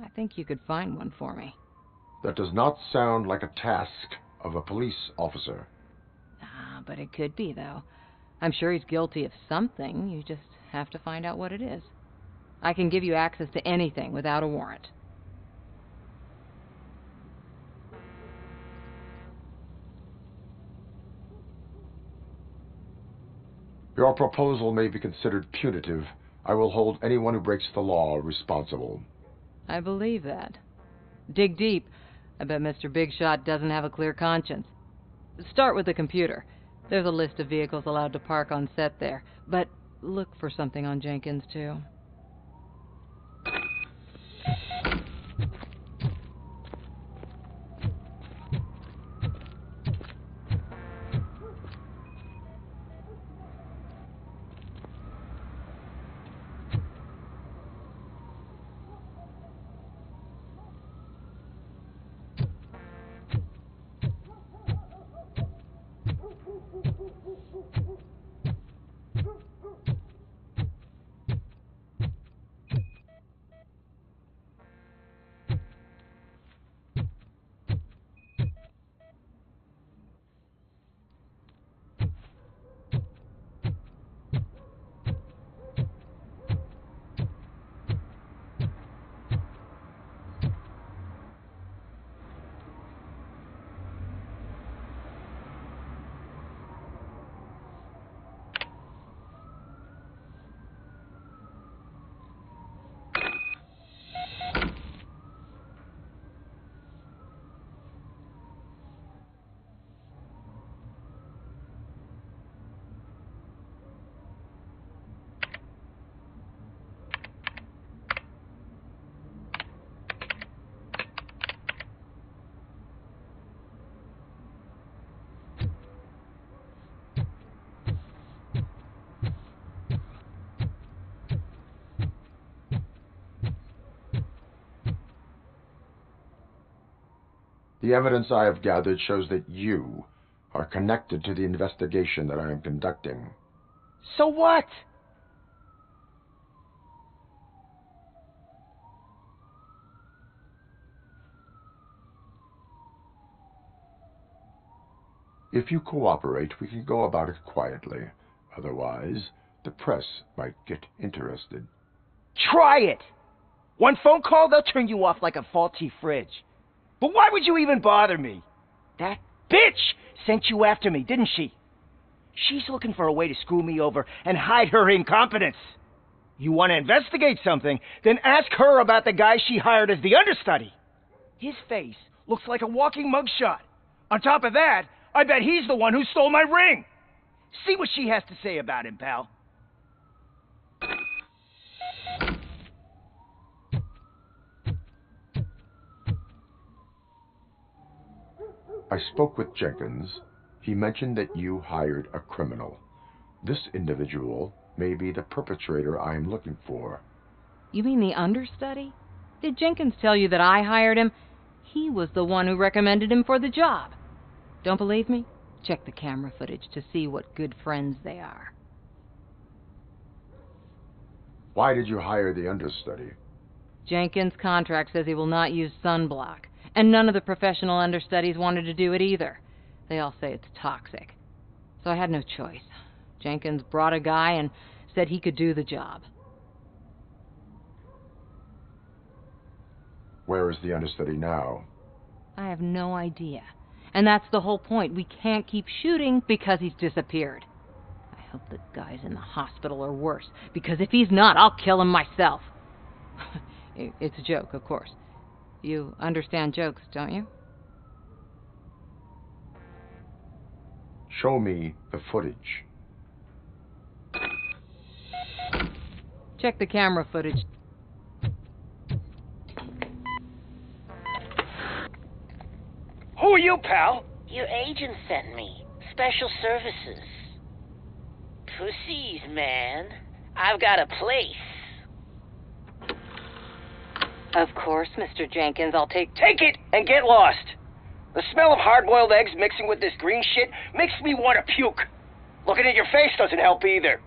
I think you could find one for me. That does not sound like a task of a police officer. But it could be, though. I'm sure he's guilty of something. You just have to find out what it is. I can give you access to anything without a warrant. Your proposal may be considered punitive. I will hold anyone who breaks the law responsible. I believe that. Dig deep. I bet Mr. Big Shot doesn't have a clear conscience. Start with the computer. There's a list of vehicles allowed to park on set there, but look for something on Jenkins, too. The evidence I have gathered shows that you are connected to the investigation that I am conducting. So what? If you cooperate, we can go about it quietly. Otherwise, the press might get interested. Try it! One phone call, they'll turn you off like a faulty fridge. But why would you even bother me? That bitch sent you after me, didn't she? She's looking for a way to screw me over and hide her incompetence. You want to investigate something, then ask her about the guy she hired as the understudy. His face looks like a walking mugshot. On top of that, I bet he's the one who stole my ring. See what she has to say about him, pal. I spoke with Jenkins. He mentioned that you hired a criminal. This individual may be the perpetrator I am looking for. You mean the understudy? Did Jenkins tell you that I hired him? He was the one who recommended him for the job. Don't believe me? Check the camera footage to see what good friends they are. Why did you hire the understudy? Jenkins' contract says he will not use sunblock, and none of the professional understudies wanted to do it either. They all say it's toxic. So I had no choice. Jenkins brought a guy and said he could do the job. Where is the understudy now? I have no idea. And that's the whole point. We can't keep shooting because he's disappeared. I hope the guy's in the hospital or worse, because if he's not, I'll kill him myself. It's a joke, of course. You understand jokes, don't you? Show me the footage. Check the camera footage. Who are you, pal? Your agent sent me. Special services. Pussies, man. I've got a place. Of course, Mr. Jenkins, I'll take it and get lost. The smell of hard-boiled eggs mixing with this green shit makes me want to puke. Looking at your face doesn't help either.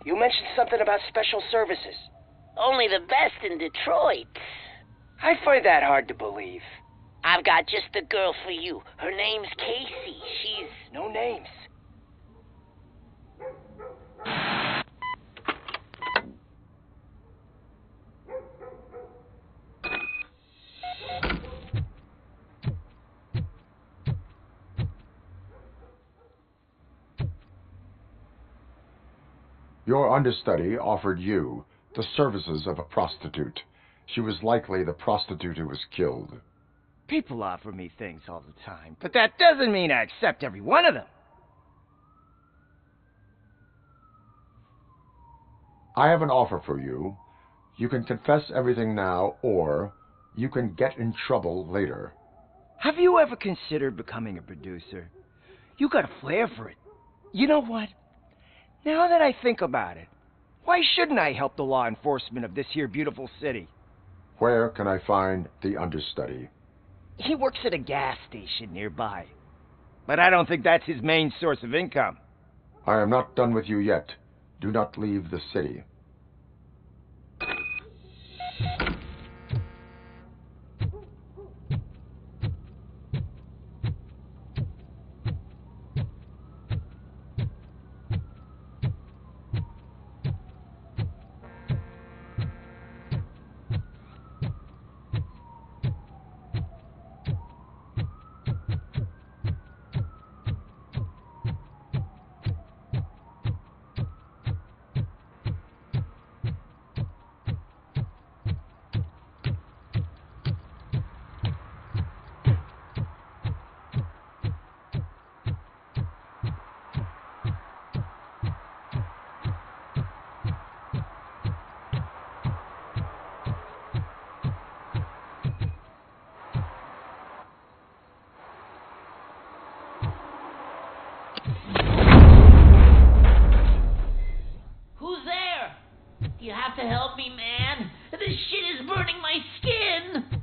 You mentioned something about special services. Only the best in Detroit. I find that hard to believe. I've got just the girl for you. Her name's Casey. She's... No names. Your understudy offered you the services of a prostitute. She was likely the prostitute who was killed. People offer me things all the time, but that doesn't mean I accept every one of them. I have an offer for you. You can confess everything now, or you can get in trouble later. Have you ever considered becoming a producer? You got a flair for it. You know what? Now that I think about it, why shouldn't I help the law enforcement of this here beautiful city? Where can I find the understudy? He works at a gas station nearby. But I don't think that's his main source of income. I am not done with you yet. Do not leave the city. Who's there? You have to help me, man. This shit is burning my skin.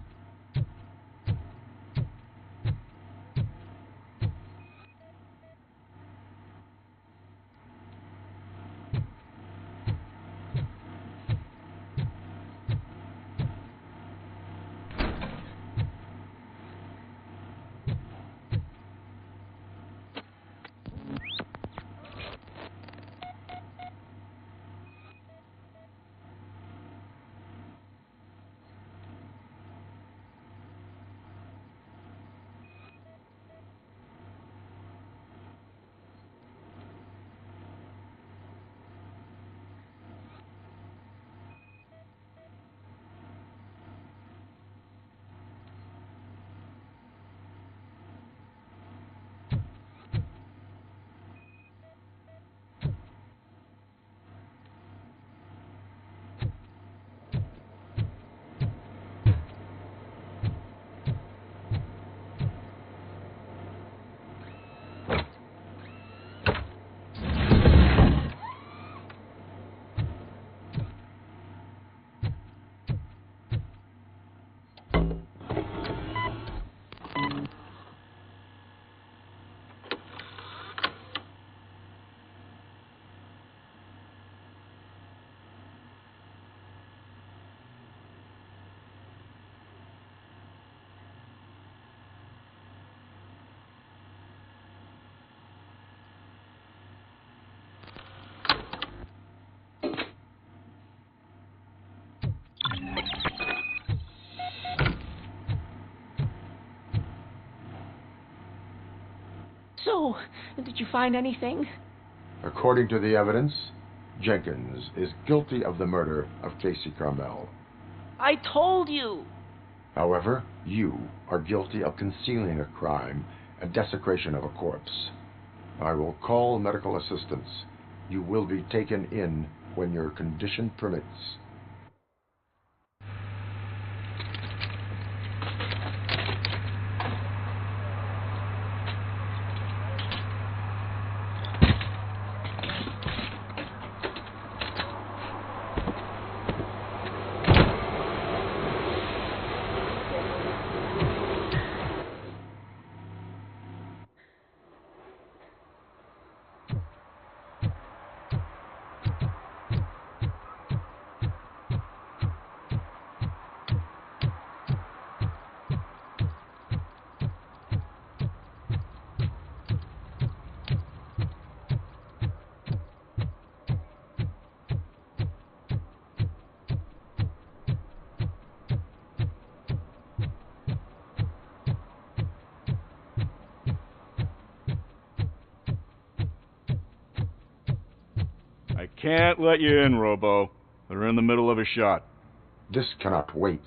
So, did you find anything? According to the evidence, Jenkins is guilty of the murder of Casey Carmel. I told you. However, you are guilty of concealing a crime and desecration of a corpse. I will call medical assistance. You will be taken in when your condition permits. Can't let you in, Robo. They're in the middle of a shot. This cannot wait.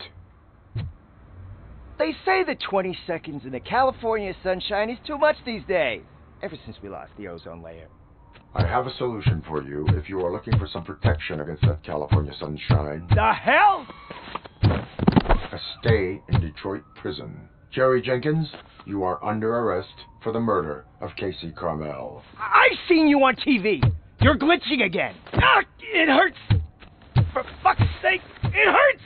They say that 20 seconds in the California sunshine is too much these days, ever since we lost the ozone layer. I have a solution for you if you are looking for some protection against that California sunshine. The hell? A stay in Detroit prison. Jerry Jenkins, you are under arrest for the murder of Casey Carmel. I've seen you on TV. You're glitching again. Ah, it hurts. For fuck's sake, it hurts.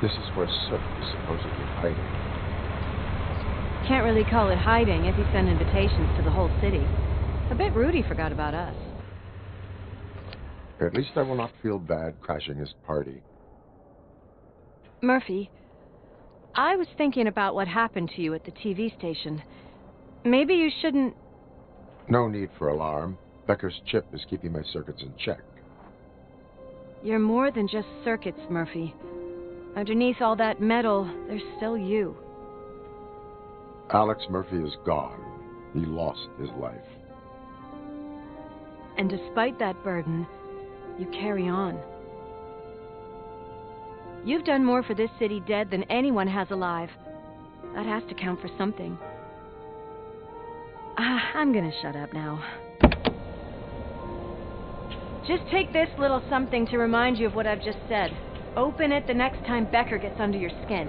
This is where Soot is supposedly hiding. Can't really call it hiding if he sent invitations to the whole city. A bit rude he forgot about us. At least I will not feel bad crashing his party. Murphy, I was thinking about what happened to you at the TV station. Maybe you shouldn't... No need for alarm. Becker's chip is keeping my circuits in check. You're more than just circuits, Murphy. Underneath all that metal, there's still you. Alex Murphy is gone. He lost his life. And despite that burden, you carry on. You've done more for this city dead than anyone has alive. That has to count for something. I'm gonna shut up now. Just take this little something to remind you of what I've just said. Open it the next time Becker gets under your skin.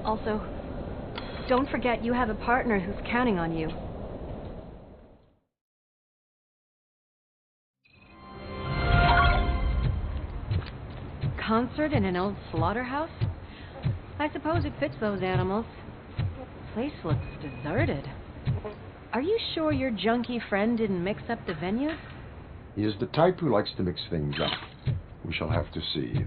Also, don't forget you have a partner who's counting on you. Concert in an old slaughterhouse? I suppose it fits those animals. Place looks deserted. Are you sure your junkie friend didn't mix up the venues? He is the type who likes to mix things up. We shall have to see.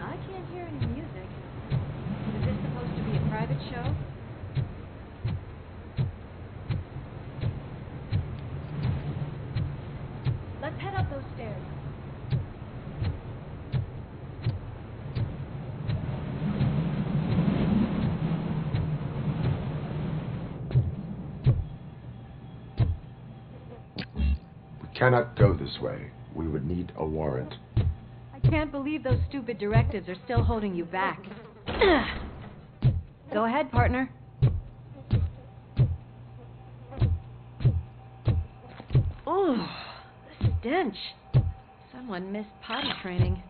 I can't hear any music. Is this supposed to be a private show? Let's head up those stairs. We cannot go this way. We would need a warrant. I can't believe those stupid directives are still holding you back. Go ahead, partner. Ooh, Someone missed potty training.